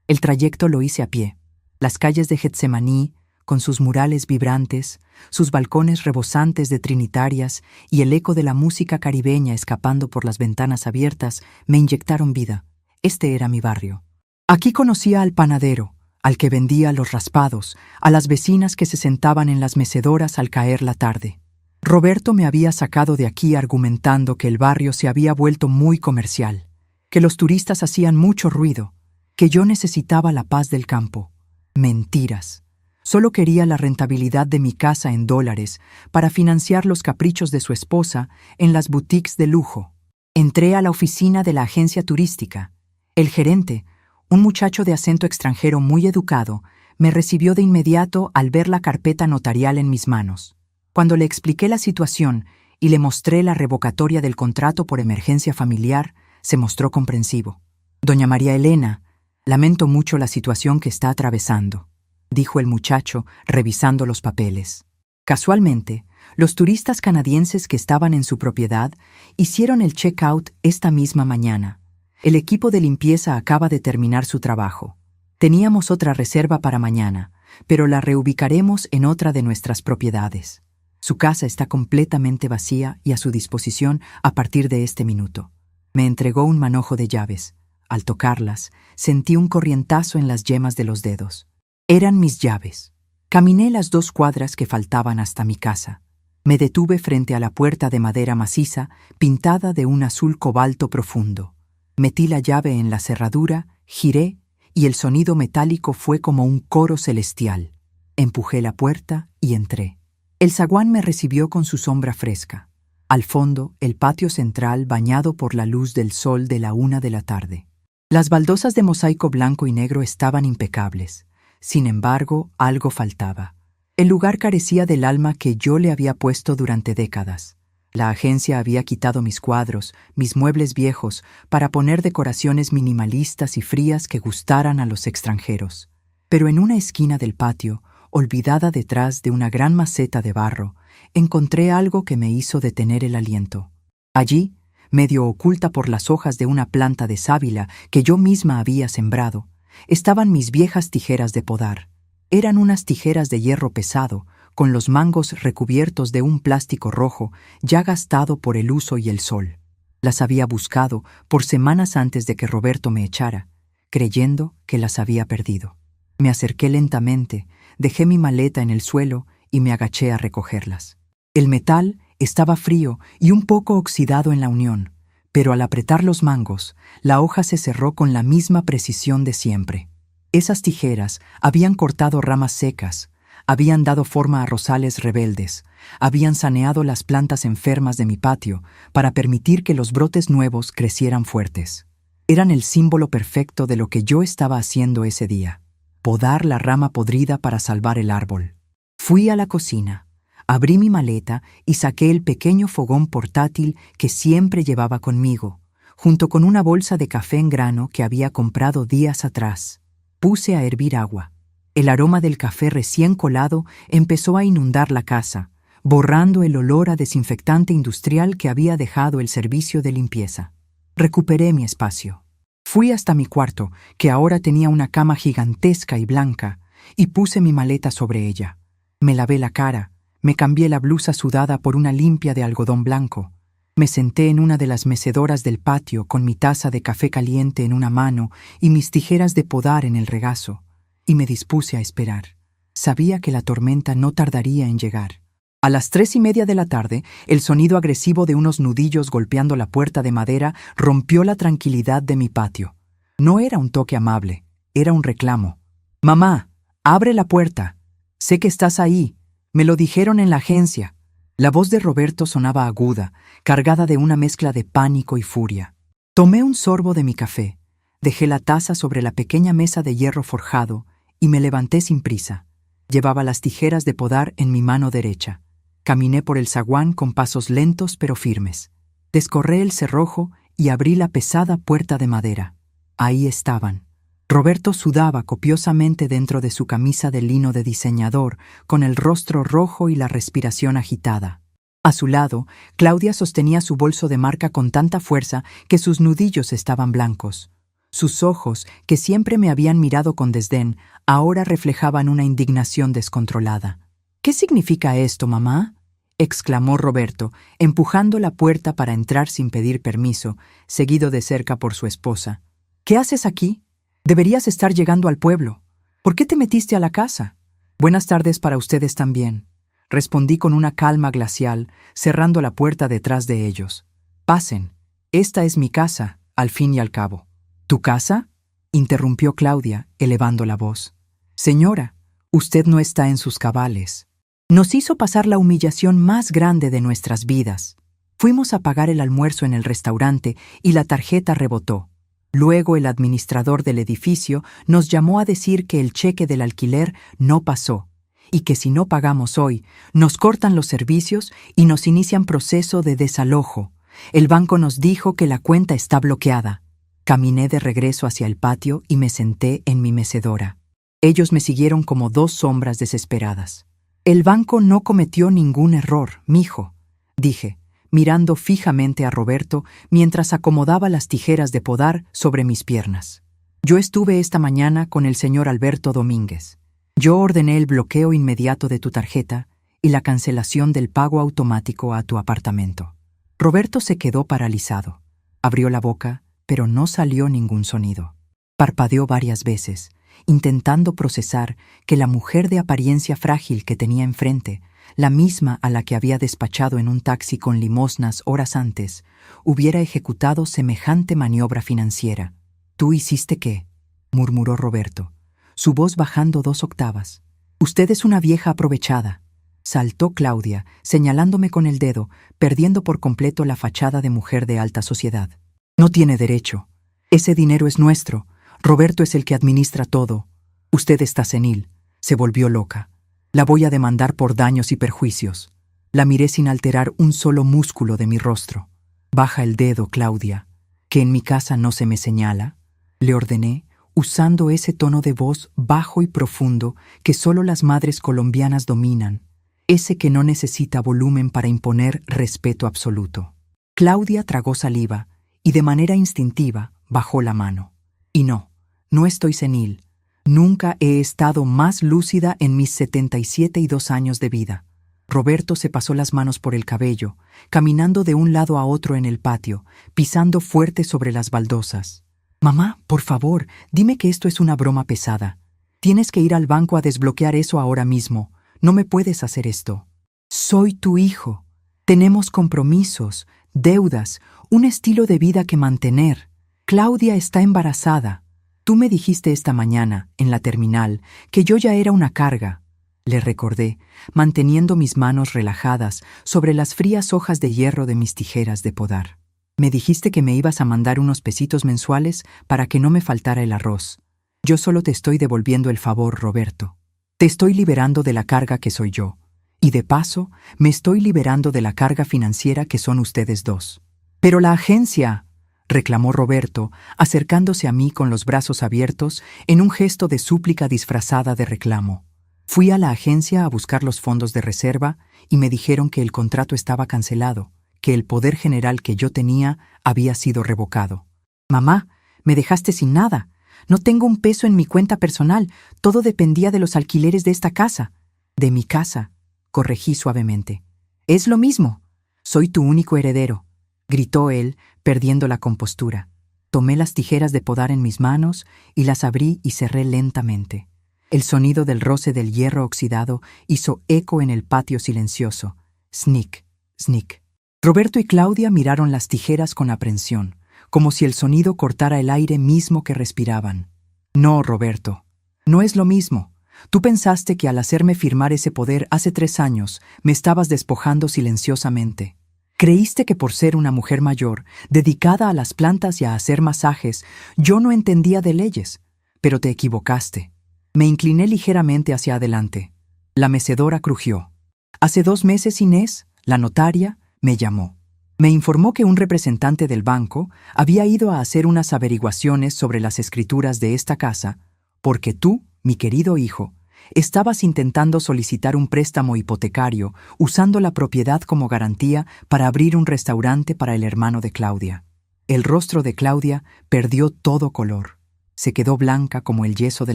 El trayecto lo hice a pie. Las calles de Getsemaní, con sus murales vibrantes, sus balcones rebosantes de trinitarias y el eco de la música caribeña escapando por las ventanas abiertas, me inyectaron vida. Este era mi barrio. Aquí conocía al panadero, al que vendía los raspados, a las vecinas que se sentaban en las mecedoras al caer la tarde. Roberto me había sacado de aquí argumentando que el barrio se había vuelto muy comercial, que los turistas hacían mucho ruido, que yo necesitaba la paz del campo. Mentiras. Solo quería la rentabilidad de mi casa en dólares para financiar los caprichos de su esposa en las boutiques de lujo. Entré a la oficina de la agencia turística. El gerente, un muchacho de acento extranjero muy educado, me recibió de inmediato al ver la carpeta notarial en mis manos. Cuando le expliqué la situación y le mostré la revocatoria del contrato por emergencia familiar, se mostró comprensivo. Doña María Elena, lamento mucho la situación que está atravesando, dijo el muchacho, revisando los papeles. Casualmente, los turistas canadienses que estaban en su propiedad hicieron el check-out esta misma mañana. El equipo de limpieza acaba de terminar su trabajo. Teníamos otra reserva para mañana, pero la reubicaremos en otra de nuestras propiedades. Su casa está completamente vacía y a su disposición a partir de este minuto. Me entregó un manojo de llaves. Al tocarlas, sentí un corrientazo en las yemas de los dedos. Eran mis llaves. Caminé las 2 cuadras que faltaban hasta mi casa. Me detuve frente a la puerta de madera maciza, pintada de un azul cobalto profundo. Metí la llave en la cerradura, giré, y el sonido metálico fue como un coro celestial. Empujé la puerta y entré. El zaguán me recibió con su sombra fresca. Al fondo, el patio central bañado por la luz del sol de la 1 de la tarde. Las baldosas de mosaico blanco y negro estaban impecables. Sin embargo, algo faltaba. El lugar carecía del alma que yo le había puesto durante décadas. La agencia había quitado mis cuadros, mis muebles viejos, para poner decoraciones minimalistas y frías que gustaran a los extranjeros. Pero en una esquina del patio, olvidada detrás de una gran maceta de barro, encontré algo que me hizo detener el aliento. Allí, medio oculta por las hojas de una planta de sábila que yo misma había sembrado, estaban mis viejas tijeras de podar. Eran unas tijeras de hierro pesado, con los mangos recubiertos de un plástico rojo ya gastado por el uso y el sol. Las había buscado por semanas antes de que Roberto me echara, creyendo que las había perdido. Me acerqué lentamente, dejé mi maleta en el suelo y me agaché a recogerlas. El metal estaba frío y un poco oxidado en la unión, pero al apretar los mangos, la hoja se cerró con la misma precisión de siempre. Esas tijeras habían cortado ramas secas, habían dado forma a rosales rebeldes, habían saneado las plantas enfermas de mi patio para permitir que los brotes nuevos crecieran fuertes. Eran el símbolo perfecto de lo que yo estaba haciendo ese día: podar la rama podrida para salvar el árbol. Fui a la cocina, abrí mi maleta y saqué el pequeño fogón portátil que siempre llevaba conmigo, junto con una bolsa de café en grano que había comprado días atrás. Puse a hervir agua. El aroma del café recién colado empezó a inundar la casa, borrando el olor a desinfectante industrial que había dejado el servicio de limpieza. Recuperé mi espacio. Fui hasta mi cuarto, que ahora tenía una cama gigantesca y blanca, y puse mi maleta sobre ella. Me lavé la cara, me cambié la blusa sudada por una limpia de algodón blanco. Me senté en una de las mecedoras del patio con mi taza de café caliente en una mano y mis tijeras de podar en el regazo, y me dispuse a esperar. Sabía que la tormenta no tardaría en llegar. A las 3:30 de la tarde, el sonido agresivo de unos nudillos golpeando la puerta de madera rompió la tranquilidad de mi patio. No era un toque amable, era un reclamo. «Mamá, abre la puerta. Sé que estás ahí. Me lo dijeron en la agencia». La voz de Roberto sonaba aguda, cargada de una mezcla de pánico y furia. Tomé un sorbo de mi café, dejé la taza sobre la pequeña mesa de hierro forjado y me levanté sin prisa. Llevaba las tijeras de podar en mi mano derecha. Caminé por el zaguán con pasos lentos pero firmes. Descorré el cerrojo y abrí la pesada puerta de madera. Ahí estaban. Roberto sudaba copiosamente dentro de su camisa de lino de diseñador, con el rostro rojo y la respiración agitada. A su lado, Claudia sostenía su bolso de marca con tanta fuerza que sus nudillos estaban blancos. Sus ojos, que siempre me habían mirado con desdén, ahora reflejaban una indignación descontrolada. «¿Qué significa esto, mamá?», exclamó Roberto, empujando la puerta para entrar sin pedir permiso, seguido de cerca por su esposa. «¿Qué haces aquí? Deberías estar llegando al pueblo. ¿Por qué te metiste a la casa?» «Buenas tardes para ustedes también», respondí con una calma glacial, cerrando la puerta detrás de ellos. «Pasen. Esta es mi casa, al fin y al cabo». «¿Tu casa?», interrumpió Claudia, elevando la voz. «Señora, usted no está en sus cabales». Nos hizo pasar la humillación más grande de nuestras vidas. Fuimos a pagar el almuerzo en el restaurante y la tarjeta rebotó. Luego el administrador del edificio nos llamó a decir que el cheque del alquiler no pasó y que si no pagamos hoy, nos cortan los servicios y nos inician proceso de desalojo. El banco nos dijo que la cuenta está bloqueada. Caminé de regreso hacia el patio y me senté en mi mecedora. Ellos me siguieron como dos sombras desesperadas. «El banco no cometió ningún error, mijo», dije, mirando fijamente a Roberto mientras acomodaba las tijeras de podar sobre mis piernas. «Yo estuve esta mañana con el señor Alberto Domínguez. Yo ordené el bloqueo inmediato de tu tarjeta y la cancelación del pago automático a tu apartamento». Roberto se quedó paralizado. Abrió la boca, pero no salió ningún sonido. Parpadeó varias veces, intentando procesar que la mujer de apariencia frágil que tenía enfrente, la misma a la que había despachado en un taxi con limosnas horas antes, hubiera ejecutado semejante maniobra financiera. «¿Tú hiciste qué?», murmuró Roberto, su voz bajando 2 octavas. «Usted es una vieja aprovechada», saltó Claudia, señalándome con el dedo, perdiendo por completo la fachada de mujer de alta sociedad. «No tiene derecho. Ese dinero es nuestro. Roberto es el que administra todo. Usted está senil. Se volvió loca». La voy a demandar por daños y perjuicios. La miré sin alterar un solo músculo de mi rostro. Baja el dedo, Claudia, que en mi casa no se me señala, le ordené, usando ese tono de voz bajo y profundo que solo las madres colombianas dominan, ese que no necesita volumen para imponer respeto absoluto. Claudia tragó saliva y de manera instintiva bajó la mano. Y no estoy senil. Nunca he estado más lúcida en mis 77 años de vida. Roberto se pasó las manos por el cabello, caminando de un lado a otro en el patio, pisando fuerte sobre las baldosas. «Mamá, por favor, dime que esto es una broma pesada. Tienes que ir al banco a desbloquear eso ahora mismo. No me puedes hacer esto. Soy tu hijo. Tenemos compromisos, deudas, un estilo de vida que mantener. Claudia está embarazada. Tú me dijiste esta mañana, en la terminal, que yo ya era una carga», le recordé, manteniendo mis manos relajadas sobre las frías hojas de hierro de mis tijeras de podar. «Me dijiste que me ibas a mandar unos pesitos mensuales para que no me faltara el arroz. Yo solo te estoy devolviendo el favor, Roberto. Te estoy liberando de la carga que soy yo. Y de paso, me estoy liberando de la carga financiera que son ustedes dos». «Pero la agencia», reclamó Roberto, acercándose a mí con los brazos abiertos en un gesto de súplica disfrazada de reclamo. Fui a la agencia a buscar los fondos de reserva y me dijeron que el contrato estaba cancelado, que el poder general que yo tenía había sido revocado. «Mamá, me dejaste sin nada. No tengo un peso en mi cuenta personal. Todo dependía de los alquileres de esta casa». «De mi casa», corregí suavemente. «Es lo mismo. Soy tu único heredero», gritó él, perdiendo la compostura. Tomé las tijeras de podar en mis manos y las abrí y cerré lentamente. El sonido del roce del hierro oxidado hizo eco en el patio silencioso. Snick, snick. Roberto y Claudia miraron las tijeras con aprensión, como si el sonido cortara el aire mismo que respiraban. «No, Roberto, no es lo mismo. Tú pensaste que al hacerme firmar ese poder hace 3 años me estabas despojando silenciosamente. Creíste que por ser una mujer mayor, dedicada a las plantas y a hacer masajes, yo no entendía de leyes, pero te equivocaste». Me incliné ligeramente hacia adelante. La mecedora crujió. Hace 2 meses Inés, la notaria, me llamó. Me informó que un representante del banco había ido a hacer unas averiguaciones sobre las escrituras de esta casa, porque tú, mi querido hijo, estabas intentando solicitar un préstamo hipotecario usando la propiedad como garantía para abrir un restaurante para el hermano de Claudia. El rostro de Claudia perdió todo color. Se quedó blanca como el yeso de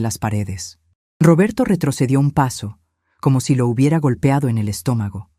las paredes. Roberto retrocedió un paso, como si lo hubiera golpeado en el estómago.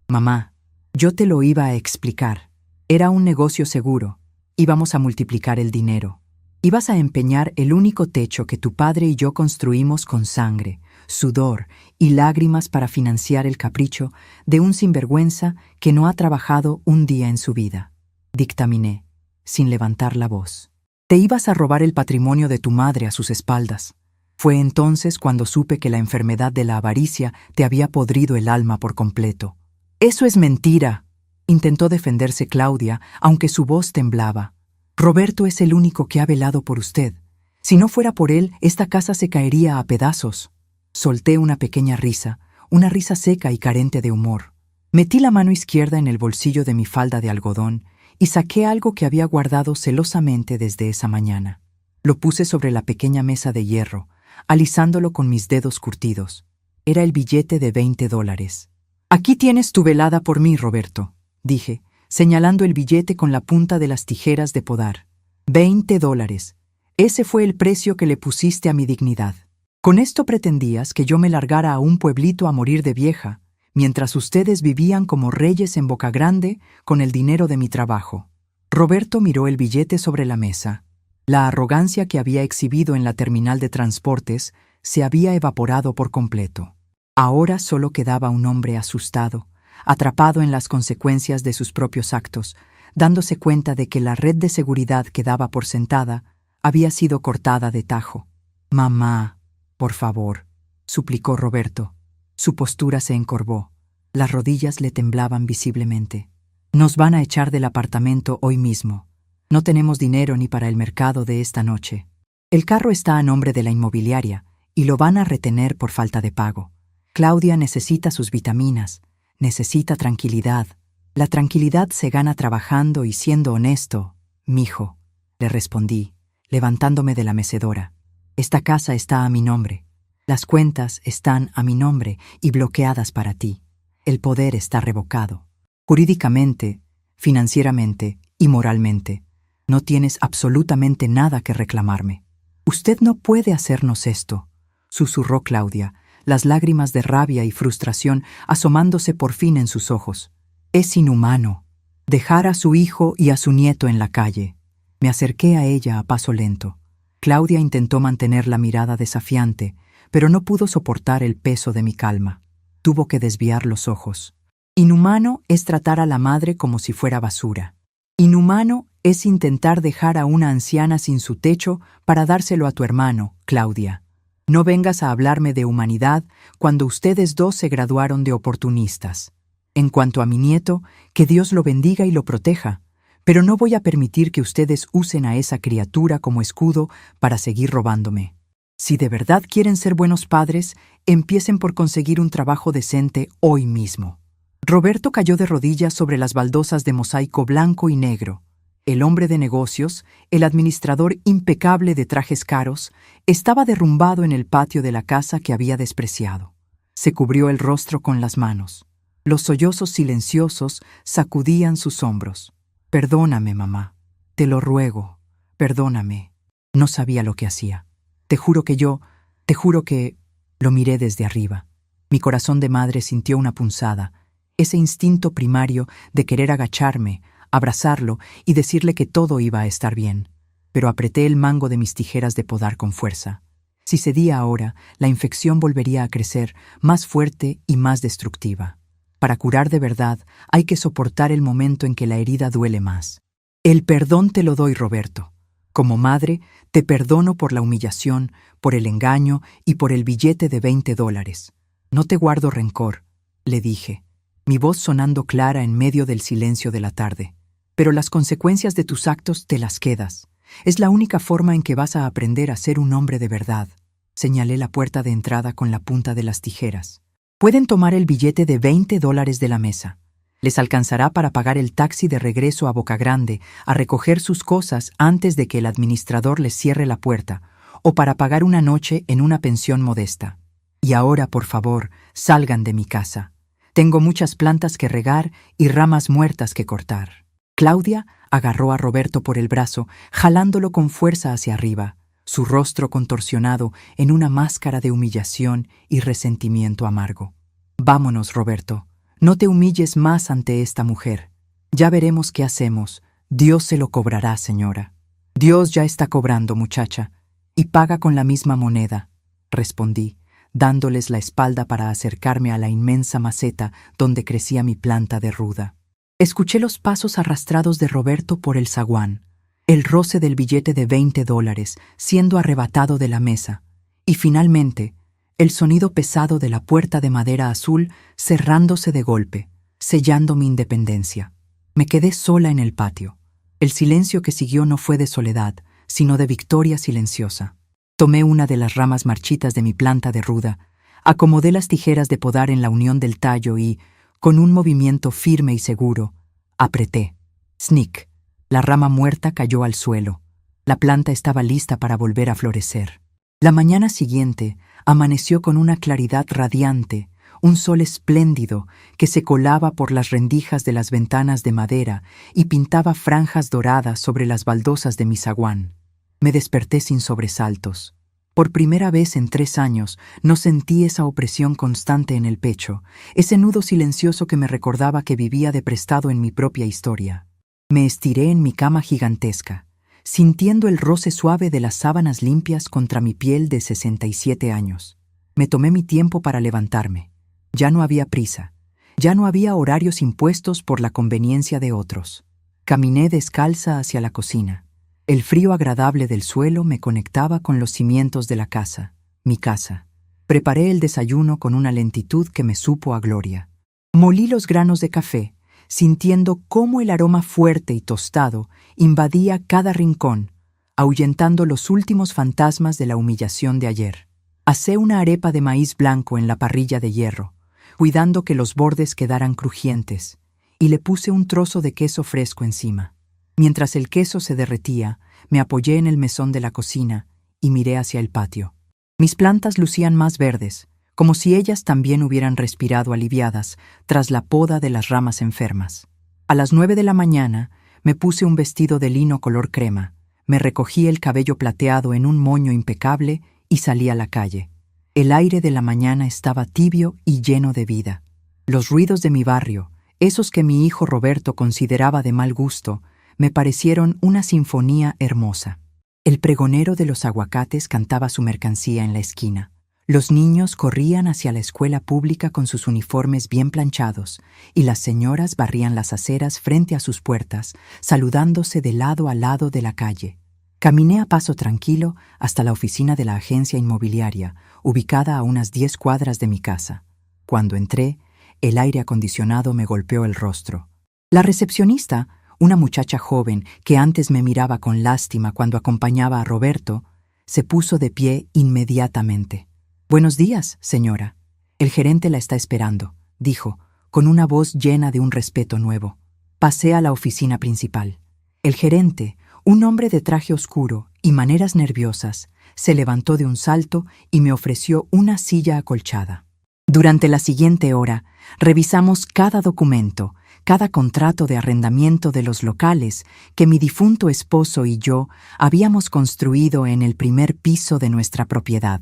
«Mamá, yo te lo iba a explicar. Era un negocio seguro. Íbamos a multiplicar el dinero. Ibas a empeñar el único techo que tu padre y yo construimos con sangre, sudor y lágrimas para financiar el capricho de un sinvergüenza que no ha trabajado un día en su vida», dictaminé, sin levantar la voz. «Te ibas a robar el patrimonio de tu madre a sus espaldas. Fue entonces cuando supe que la enfermedad de la avaricia te había podrido el alma por completo». «Eso es mentira», intentó defenderse Claudia, aunque su voz temblaba. «Roberto es el único que ha velado por usted. Si no fuera por él, esta casa se caería a pedazos». Solté una pequeña risa, una risa seca y carente de humor. Metí la mano izquierda en el bolsillo de mi falda de algodón y saqué algo que había guardado celosamente desde esa mañana. Lo puse sobre la pequeña mesa de hierro, alisándolo con mis dedos curtidos. Era el billete de $20. «Aquí tienes tu velada por mí, Roberto», dije, señalando el billete con la punta de las tijeras de podar. $20. Ese fue el precio que le pusiste a mi dignidad. Con esto pretendías que yo me largara a un pueblito a morir de vieja, mientras ustedes vivían como reyes en Boca Grande con el dinero de mi trabajo. Roberto miró el billete sobre la mesa. La arrogancia que había exhibido en la terminal de transportes se había evaporado por completo. Ahora solo quedaba un hombre asustado, atrapado en las consecuencias de sus propios actos, dándose cuenta de que la red de seguridad que daba por sentada había sido cortada de tajo. «Mamá, por favor», suplicó Roberto. Su postura se encorvó. Las rodillas le temblaban visiblemente. «Nos van a echar del apartamento hoy mismo. No tenemos dinero ni para el mercado de esta noche. El carro está a nombre de la inmobiliaria y lo van a retener por falta de pago. Claudia necesita sus vitaminas, necesita tranquilidad. La tranquilidad se gana trabajando y siendo honesto, mijo, le respondí, levantándome de la mecedora. Esta casa está a mi nombre. Las cuentas están a mi nombre y bloqueadas para ti. El poder está revocado. Jurídicamente, financieramente y moralmente, no tienes absolutamente nada que reclamarme. Usted no puede hacernos esto, susurró Claudia, las lágrimas de rabia y frustración asomándose por fin en sus ojos. Es inhumano. Dejar a su hijo y a su nieto en la calle. Me acerqué a ella a paso lento. Claudia intentó mantener la mirada desafiante, pero no pudo soportar el peso de mi calma. Tuvo que desviar los ojos. Inhumano es tratar a la madre como si fuera basura. Inhumano es intentar dejar a una anciana sin su techo para dárselo a tu hermano, Claudia. No vengas a hablarme de humanidad cuando ustedes dos se graduaron de oportunistas. En cuanto a mi nieto, que Dios lo bendiga y lo proteja, pero no voy a permitir que ustedes usen a esa criatura como escudo para seguir robándome. Si de verdad quieren ser buenos padres, empiecen por conseguir un trabajo decente hoy mismo. Roberto cayó de rodillas sobre las baldosas de mosaico blanco y negro. El hombre de negocios, el administrador impecable de trajes caros, estaba derrumbado en el patio de la casa que había despreciado. Se cubrió el rostro con las manos. Los sollozos silenciosos sacudían sus hombros. Perdóname, mamá. Te lo ruego. Perdóname. No sabía lo que hacía. Te juro que... Lo miré desde arriba. Mi corazón de madre sintió una punzada, ese instinto primario de querer agacharme, abrazarlo y decirle que todo iba a estar bien. Pero apreté el mango de mis tijeras de podar con fuerza. Si cedía ahora, la infección volvería a crecer, más fuerte y más destructiva. Para curar de verdad, hay que soportar el momento en que la herida duele más. El perdón te lo doy, Roberto. Como madre, te perdono por la humillación, por el engaño y por el billete de $20. No te guardo rencor, le dije, mi voz sonando clara en medio del silencio de la tarde. Pero las consecuencias de tus actos te las quedas. Es la única forma en que vas a aprender a ser un hombre de verdad. Señalé la puerta de entrada con la punta de las tijeras. Pueden tomar el billete de $20 de la mesa. Les alcanzará para pagar el taxi de regreso a Boca Grande, a recoger sus cosas antes de que el administrador les cierre la puerta, o para pagar una noche en una pensión modesta. Y ahora, por favor, salgan de mi casa. Tengo muchas plantas que regar y ramas muertas que cortar. Claudia agarró a Roberto por el brazo, jalándolo con fuerza hacia arriba, su rostro contorsionado en una máscara de humillación y resentimiento amargo. Vámonos, Roberto. No te humilles más ante esta mujer. Ya veremos qué hacemos. Dios se lo cobrará, señora. Dios ya está cobrando, muchacha, y paga con la misma moneda, respondí, dándoles la espalda para acercarme a la inmensa maceta donde crecía mi planta de ruda. Escuché los pasos arrastrados de Roberto por el zaguán, el roce del billete de $20 siendo arrebatado de la mesa, y finalmente, el sonido pesado de la puerta de madera azul cerrándose de golpe, sellando mi independencia. Me quedé sola en el patio. El silencio que siguió no fue de soledad, sino de victoria silenciosa. Tomé una de las ramas marchitas de mi planta de ruda, acomodé las tijeras de podar en la unión del tallo y, con un movimiento firme y seguro, apreté. Snick. La rama muerta cayó al suelo. La planta estaba lista para volver a florecer. La mañana siguiente amaneció con una claridad radiante, un sol espléndido que se colaba por las rendijas de las ventanas de madera y pintaba franjas doradas sobre las baldosas de mi zaguán. Me desperté sin sobresaltos. Por primera vez en 3 años no sentí esa opresión constante en el pecho, ese nudo silencioso que me recordaba que vivía de prestado en mi propia historia. Me estiré en mi cama gigantesca, sintiendo el roce suave de las sábanas limpias contra mi piel de 67 años. Me tomé mi tiempo para levantarme. Ya no había prisa. Ya no había horarios impuestos por la conveniencia de otros. Caminé descalza hacia la cocina. El frío agradable del suelo me conectaba con los cimientos de la casa, mi casa. Preparé el desayuno con una lentitud que me supo a gloria. Molí los granos de café, sintiendo cómo el aroma fuerte y tostado invadía cada rincón, ahuyentando los últimos fantasmas de la humillación de ayer. Asé una arepa de maíz blanco en la parrilla de hierro, cuidando que los bordes quedaran crujientes, y le puse un trozo de queso fresco encima. Mientras el queso se derretía, me apoyé en el mesón de la cocina y miré hacia el patio. Mis plantas lucían más verdes, como si ellas también hubieran respirado aliviadas tras la poda de las ramas enfermas. A las 9 de la mañana me puse un vestido de lino color crema, me recogí el cabello plateado en un moño impecable y salí a la calle. El aire de la mañana estaba tibio y lleno de vida. Los ruidos de mi barrio, esos que mi hijo Roberto consideraba de mal gusto, me parecieron una sinfonía hermosa. El pregonero de los aguacates cantaba su mercancía en la esquina. Los niños corrían hacia la escuela pública con sus uniformes bien planchados, y las señoras barrían las aceras frente a sus puertas, saludándose de lado a lado de la calle. Caminé a paso tranquilo hasta la oficina de la agencia inmobiliaria, ubicada a unas 10 cuadras de mi casa. Cuando entré, el aire acondicionado me golpeó el rostro. La recepcionista, una muchacha joven que antes me miraba con lástima cuando acompañaba a Roberto, se puso de pie inmediatamente. «Buenos días, señora. El gerente la está esperando», dijo, con una voz llena de un respeto nuevo. Pasé a la oficina principal. El gerente, un hombre de traje oscuro y maneras nerviosas, se levantó de un salto y me ofreció una silla acolchada. Durante la siguiente hora, revisamos cada documento, cada contrato de arrendamiento de los locales que mi difunto esposo y yo habíamos construido en el primer piso de nuestra propiedad.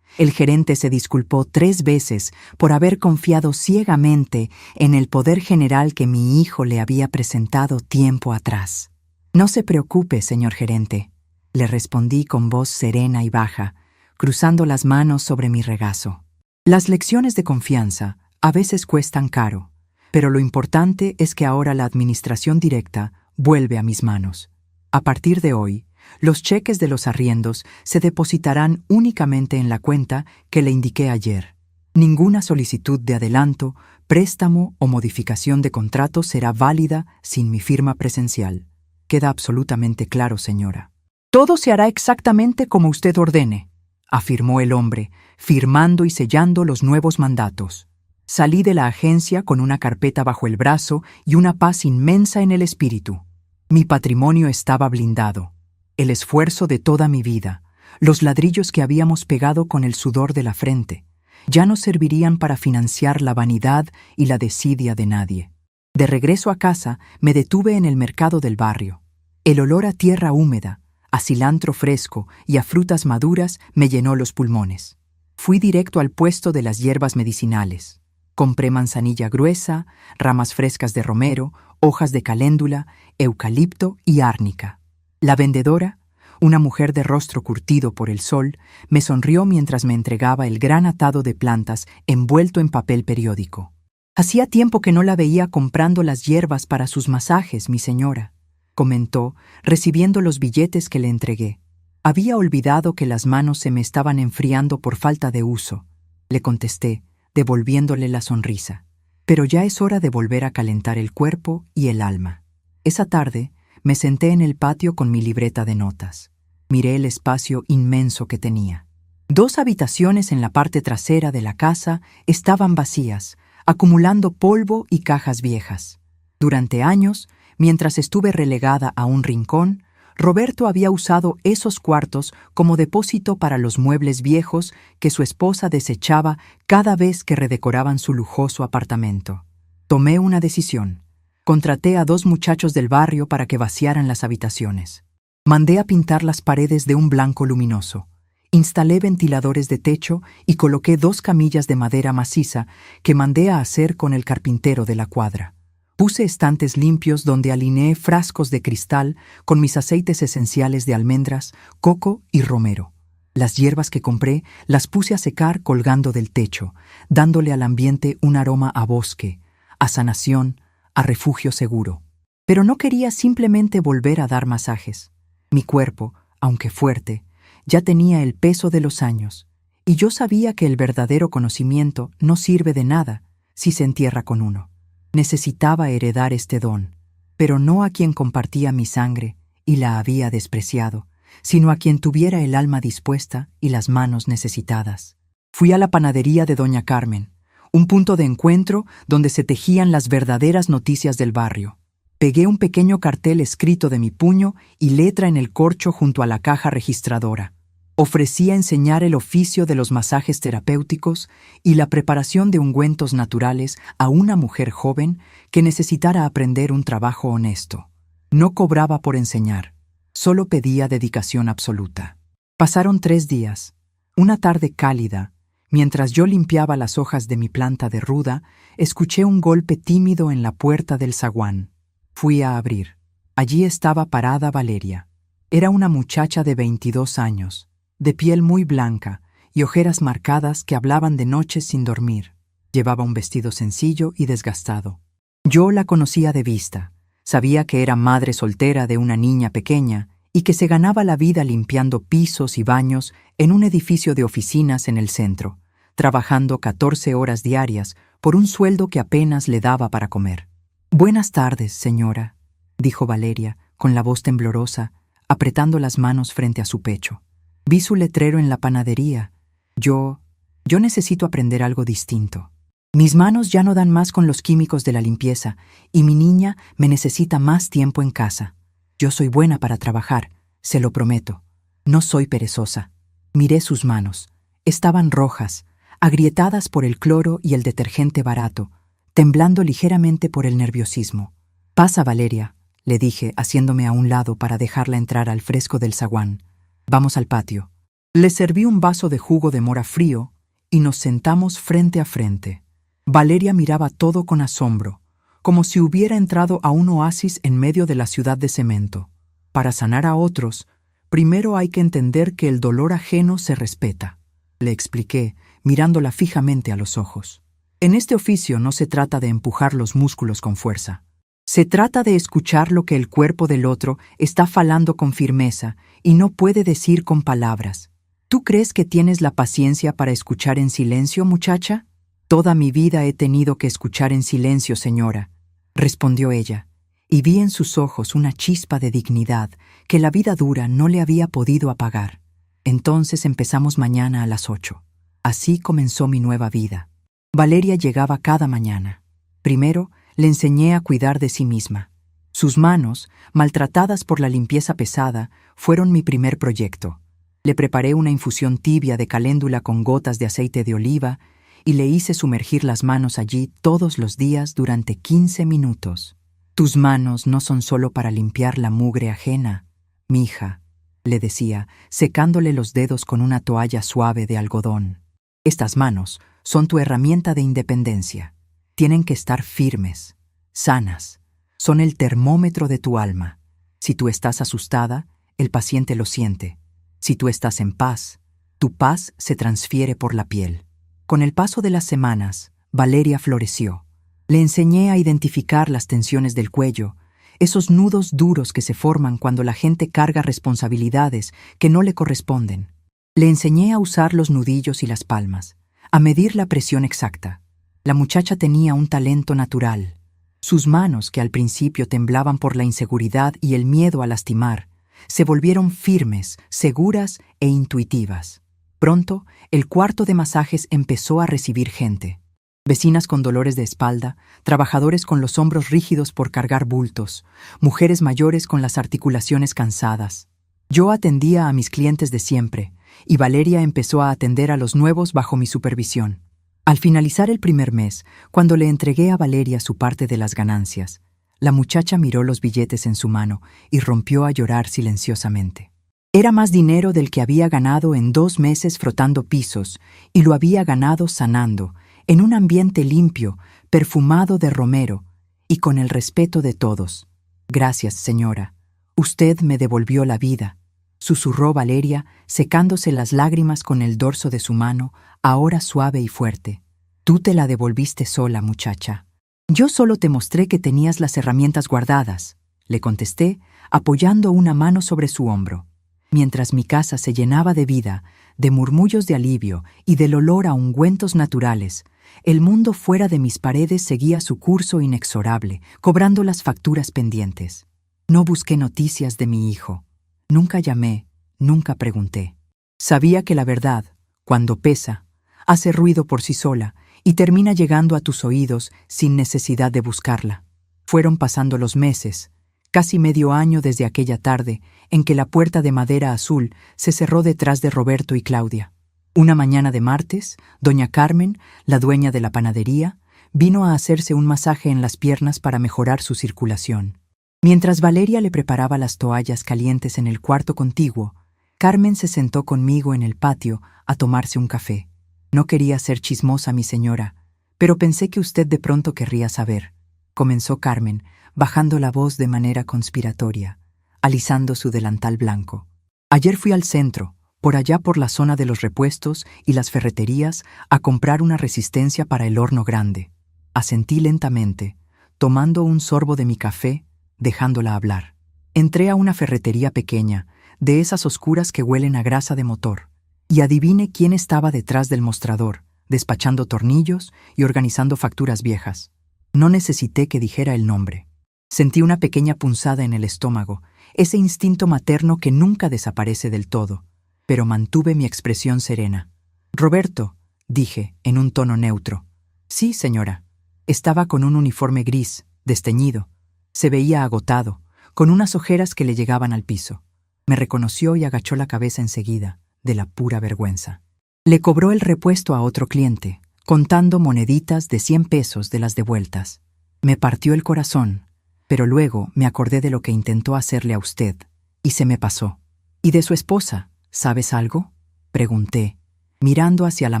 El gerente se disculpó 3 veces por haber confiado ciegamente en el poder general que mi hijo le había presentado tiempo atrás. «No se preocupe, señor gerente», le respondí con voz serena y baja, cruzando las manos sobre mi regazo. Las lecciones de confianza a veces cuestan caro, pero lo importante es que ahora la administración directa vuelve a mis manos. A partir de hoy, los cheques de los arriendos se depositarán únicamente en la cuenta que le indiqué ayer. Ninguna solicitud de adelanto, préstamo o modificación de contrato será válida sin mi firma presencial. Queda absolutamente claro, señora. «Todo se hará exactamente como usted ordene», afirmó el hombre, firmando y sellando los nuevos mandatos. Salí de la agencia con una carpeta bajo el brazo y una paz inmensa en el espíritu. Mi patrimonio estaba blindado. El esfuerzo de toda mi vida, los ladrillos que habíamos pegado con el sudor de la frente, ya no servirían para financiar la vanidad y la desidia de nadie. De regreso a casa, me detuve en el mercado del barrio. El olor a tierra húmeda, a cilantro fresco y a frutas maduras me llenó los pulmones. Fui directo al puesto de las hierbas medicinales. Compré manzanilla gruesa, ramas frescas de romero, hojas de caléndula, eucalipto y árnica. La vendedora, una mujer de rostro curtido por el sol, me sonrió mientras me entregaba el gran atado de plantas envuelto en papel periódico. «Hacía tiempo que no la veía comprando las hierbas para sus masajes, mi señora», comentó, recibiendo los billetes que le entregué. «Había olvidado que las manos se me estaban enfriando por falta de uso», le contesté, devolviéndole la sonrisa. «Pero ya es hora de volver a calentar el cuerpo y el alma». Esa tarde me senté en el patio con mi libreta de notas. Miré el espacio inmenso que tenía. 2 habitaciones en la parte trasera de la casa estaban vacías, acumulando polvo y cajas viejas. Durante años, mientras estuve relegada a un rincón, Roberto había usado esos cuartos como depósito para los muebles viejos que su esposa desechaba cada vez que redecoraban su lujoso apartamento. Tomé una decisión. Contraté a 2 muchachos del barrio para que vaciaran las habitaciones. Mandé a pintar las paredes de un blanco luminoso. Instalé ventiladores de techo y coloqué 2 camillas de madera maciza que mandé a hacer con el carpintero de la cuadra. Puse estantes limpios donde alineé frascos de cristal con mis aceites esenciales de almendras, coco y romero. Las hierbas que compré las puse a secar colgando del techo, dándole al ambiente un aroma a bosque, a sanación, a refugio seguro. Pero no quería simplemente volver a dar masajes. Mi cuerpo, aunque fuerte, ya tenía el peso de los años, y yo sabía que el verdadero conocimiento no sirve de nada si se entierra con uno. Necesitaba heredar este don, pero no a quien compartía mi sangre y la había despreciado, sino a quien tuviera el alma dispuesta y las manos necesitadas. Fui a la panadería de doña Carmen, un punto de encuentro donde se tejían las verdaderas noticias del barrio. Pegué un pequeño cartel escrito de mi puño y letra en el corcho junto a la caja registradora. Ofrecía enseñar el oficio de los masajes terapéuticos y la preparación de ungüentos naturales a una mujer joven que necesitara aprender un trabajo honesto. No cobraba por enseñar, solo pedía dedicación absoluta. Pasaron 3 días. Una tarde cálida, mientras yo limpiaba las hojas de mi planta de ruda, escuché un golpe tímido en la puerta del zaguán. Fui a abrir. Allí estaba parada Valeria. Era una muchacha de 22 años, de piel muy blanca y ojeras marcadas que hablaban de noches sin dormir. Llevaba un vestido sencillo y desgastado. Yo la conocía de vista. Sabía que era madre soltera de una niña pequeña y que se ganaba la vida limpiando pisos y baños en un edificio de oficinas en el centro, trabajando 14 horas diarias por un sueldo que apenas le daba para comer. «Buenas tardes, señora», dijo Valeria, con la voz temblorosa, apretando las manos frente a su pecho. «Vi su letrero en la panadería. Yo necesito aprender algo distinto. Mis manos ya no dan más con los químicos de la limpieza y mi niña me necesita más tiempo en casa. Yo soy buena para trabajar, se lo prometo. No soy perezosa». Miré sus manos. Estaban rojas, agrietadas por el cloro y el detergente barato, temblando ligeramente por el nerviosismo. «Pasa, Valeria», le dije, haciéndome a un lado para dejarla entrar al fresco del zaguán. «Vamos al patio». Le serví un vaso de jugo de mora frío y nos sentamos frente a frente. Valeria miraba todo con asombro, como si hubiera entrado a un oasis en medio de la ciudad de cemento. Para sanar a otros, primero hay que entender que el dolor ajeno se respeta, le expliqué, mirándola fijamente a los ojos. En este oficio no se trata de empujar los músculos con fuerza. Se trata de escuchar lo que el cuerpo del otro está falando con firmeza y no puede decir con palabras. ¿Tú crees que tienes la paciencia para escuchar en silencio, muchacha? «Toda mi vida he tenido que escuchar en silencio, señora», respondió ella, y vi en sus ojos una chispa de dignidad que la vida dura no le había podido apagar. «Entonces empezamos mañana a las 8. Así comenzó mi nueva vida. Valeria llegaba cada mañana. Primero, le enseñé a cuidar de sí misma. Sus manos, maltratadas por la limpieza pesada, fueron mi primer proyecto. Le preparé una infusión tibia de caléndula con gotas de aceite de oliva y le hice sumergir las manos allí todos los días durante 15 minutos. «Tus manos no son solo para limpiar la mugre ajena, mija», le decía, secándole los dedos con una toalla suave de algodón. «Estas manos son tu herramienta de independencia. Tienen que estar firmes, sanas. Son el termómetro de tu alma. Si tú estás asustada, el paciente lo siente. Si tú estás en paz, tu paz se transfiere por la piel». Con el paso de las semanas, Valeria floreció. Le enseñé a identificar las tensiones del cuello, esos nudos duros que se forman cuando la gente carga responsabilidades que no le corresponden. Le enseñé a usar los nudillos y las palmas, a medir la presión exacta. La muchacha tenía un talento natural. Sus manos, que al principio temblaban por la inseguridad y el miedo a lastimar, se volvieron firmes, seguras e intuitivas. Pronto, el cuarto de masajes empezó a recibir gente. Vecinas con dolores de espalda, trabajadores con los hombros rígidos por cargar bultos, mujeres mayores con las articulaciones cansadas. Yo atendía a mis clientes de siempre, y Valeria empezó a atender a los nuevos bajo mi supervisión. Al finalizar el primer mes, cuando le entregué a Valeria su parte de las ganancias, la muchacha miró los billetes en su mano y rompió a llorar silenciosamente. Era más dinero del que había ganado en 2 meses frotando pisos, y lo había ganado sanando, en un ambiente limpio, perfumado de romero, y con el respeto de todos. «Gracias, señora. Usted me devolvió la vida», susurró Valeria, secándose las lágrimas con el dorso de su mano, ahora suave y fuerte. «Tú te la devolviste sola, muchacha». «Yo solo te mostré que tenías las herramientas guardadas», le contesté, apoyando una mano sobre su hombro. Mientras mi casa se llenaba de vida, de murmullos de alivio y del olor a ungüentos naturales, el mundo fuera de mis paredes seguía su curso inexorable, cobrando las facturas pendientes. No busqué noticias de mi hijo. Nunca llamé, nunca pregunté. Sabía que la verdad, cuando pesa, hace ruido por sí sola y termina llegando a tus oídos sin necesidad de buscarla. Fueron pasando los meses, casi medio año desde aquella tarde en que la puerta de madera azul se cerró detrás de Roberto y Claudia. Una mañana de martes, doña Carmen, la dueña de la panadería, vino a hacerse un masaje en las piernas para mejorar su circulación. Mientras Valeria le preparaba las toallas calientes en el cuarto contiguo, Carmen se sentó conmigo en el patio a tomarse un café. No quería ser chismosa, mi señora, pero pensé que usted de pronto querría saber, comenzó Carmen, bajando la voz de manera conspiratoria, alisando su delantal blanco. Ayer fui al centro, por allá por la zona de los repuestos y las ferreterías, a comprar una resistencia para el horno grande. Asentí lentamente, tomando un sorbo de mi café, dejándola hablar. Entré a una ferretería pequeña, de esas oscuras que huelen a grasa de motor, y adivine quién estaba detrás del mostrador, despachando tornillos y organizando facturas viejas. No necesité que dijera el nombre. Sentí una pequeña punzada en el estómago, ese instinto materno que nunca desaparece del todo, pero mantuve mi expresión serena. «Roberto», dije, en un tono neutro. «Sí, señora». Estaba con un uniforme gris, desteñido. Se veía agotado, con unas ojeras que le llegaban al piso. Me reconoció y agachó la cabeza enseguida, de la pura vergüenza. Le cobró el repuesto a otro cliente, contando moneditas de 100 pesos de las devueltas. Me partió el corazón, pero luego me acordé de lo que intentó hacerle a usted, y se me pasó. «¿Y de su esposa, sabes algo?», pregunté, mirando hacia la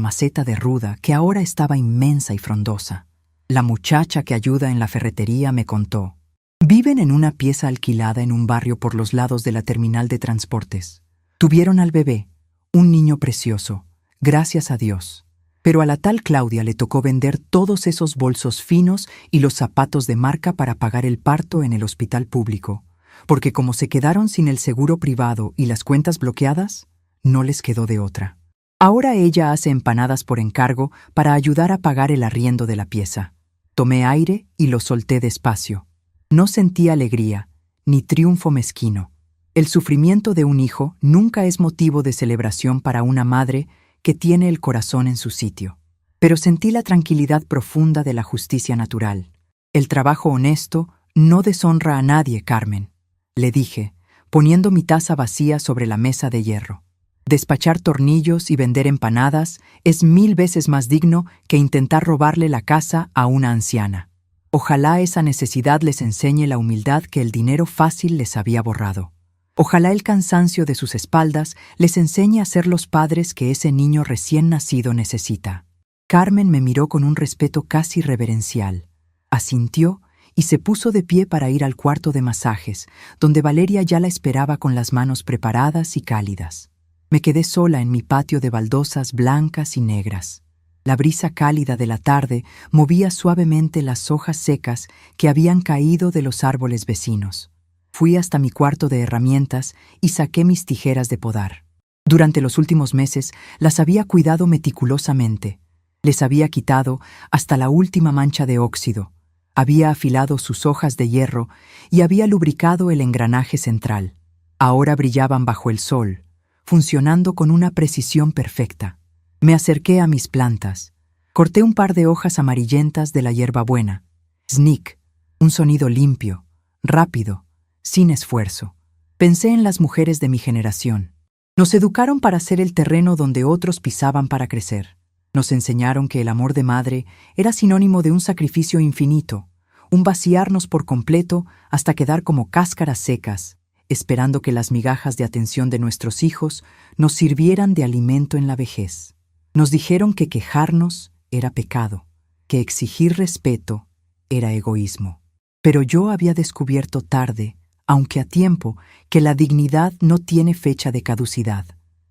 maceta de ruda que ahora estaba inmensa y frondosa. La muchacha que ayuda en la ferretería me contó. Viven en una pieza alquilada en un barrio por los lados de la terminal de transportes. Tuvieron al bebé, un niño precioso, gracias a Dios. Pero a la tal Claudia le tocó vender todos esos bolsos finos y los zapatos de marca para pagar el parto en el hospital público, porque como se quedaron sin el seguro privado y las cuentas bloqueadas, no les quedó de otra. Ahora ella hace empanadas por encargo para ayudar a pagar el arriendo de la pieza. Tomé aire y lo solté despacio. No sentí alegría, ni triunfo mezquino. El sufrimiento de un hijo nunca es motivo de celebración para una madre que tiene el corazón en su sitio. Pero sentí la tranquilidad profunda de la justicia natural. El trabajo honesto no deshonra a nadie, Carmen, le dije, poniendo mi taza vacía sobre la mesa de hierro. Despachar tornillos y vender empanadas es 1000 veces más digno que intentar robarle la casa a una anciana. Ojalá esa necesidad les enseñe la humildad que el dinero fácil les había borrado. Ojalá el cansancio de sus espaldas les enseñe a ser los padres que ese niño recién nacido necesita. Carmen me miró con un respeto casi reverencial. Asintió y se puso de pie para ir al cuarto de masajes, donde Valeria ya la esperaba con las manos preparadas y cálidas. Me quedé sola en mi patio de baldosas blancas y negras. La brisa cálida de la tarde movía suavemente las hojas secas que habían caído de los árboles vecinos. Fui hasta mi cuarto de herramientas y saqué mis tijeras de podar. Durante los últimos meses las había cuidado meticulosamente. Les había quitado hasta la última mancha de óxido. Había afilado sus hojas de hierro y había lubricado el engranaje central. Ahora brillaban bajo el sol, funcionando con una precisión perfecta. Me acerqué a mis plantas. Corté un par de hojas amarillentas de la hierbabuena. Snick, un sonido limpio, rápido, sin esfuerzo. Pensé en las mujeres de mi generación. Nos educaron para ser el terreno donde otros pisaban para crecer. Nos enseñaron que el amor de madre era sinónimo de un sacrificio infinito, un vaciarnos por completo hasta quedar como cáscaras secas, esperando que las migajas de atención de nuestros hijos nos sirvieran de alimento en la vejez. Nos dijeron que quejarnos era pecado, que exigir respeto era egoísmo. Pero yo había descubierto tarde, aunque a tiempo, que la dignidad no tiene fecha de caducidad,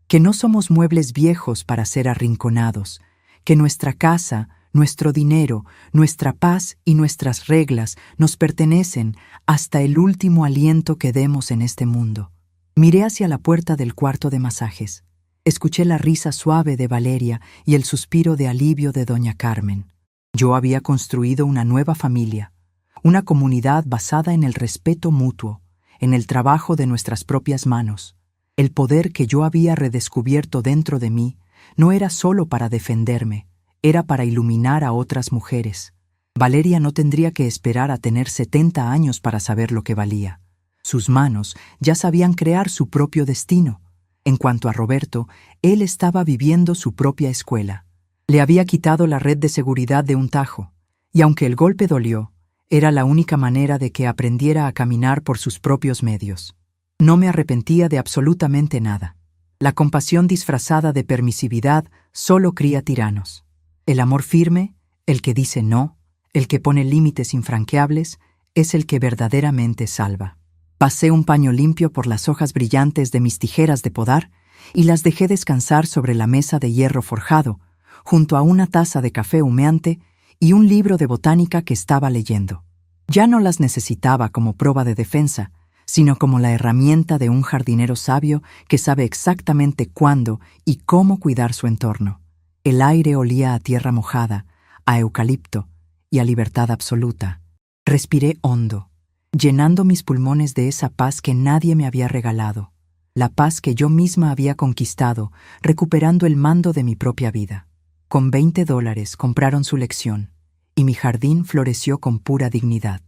que no somos muebles viejos para ser arrinconados, que nuestra casa, nuestro dinero, nuestra paz y nuestras reglas nos pertenecen hasta el último aliento que demos en este mundo. Miré hacia la puerta del cuarto de masajes. Escuché la risa suave de Valeria y el suspiro de alivio de doña Carmen. Yo había construido una nueva familia, una comunidad basada en el respeto mutuo, en el trabajo de nuestras propias manos. El poder que yo había redescubierto dentro de mí no era solo para defenderme, era para iluminar a otras mujeres. Valeria no tendría que esperar a tener 70 años para saber lo que valía. Sus manos ya sabían crear su propio destino. En cuanto a Roberto, él estaba viviendo su propia escuela. Le había quitado la red de seguridad de un tajo, y aunque el golpe dolió, era la única manera de que aprendiera a caminar por sus propios medios. No me arrepentía de absolutamente nada. La compasión disfrazada de permisividad solo cría tiranos. El amor firme, el que dice no, el que pone límites infranqueables, es el que verdaderamente salva. Pasé un paño limpio por las hojas brillantes de mis tijeras de podar y las dejé descansar sobre la mesa de hierro forjado, junto a una taza de café humeante y un libro de botánica que estaba leyendo. Ya no las necesitaba como prueba de defensa, sino como la herramienta de un jardinero sabio que sabe exactamente cuándo y cómo cuidar su entorno. El aire olía a tierra mojada, a eucalipto y a libertad absoluta. Respiré hondo, llenando mis pulmones de esa paz que nadie me había regalado, la paz que yo misma había conquistado, recuperando el mando de mi propia vida. Con $20 compraron su lección, y mi jardín floreció con pura dignidad.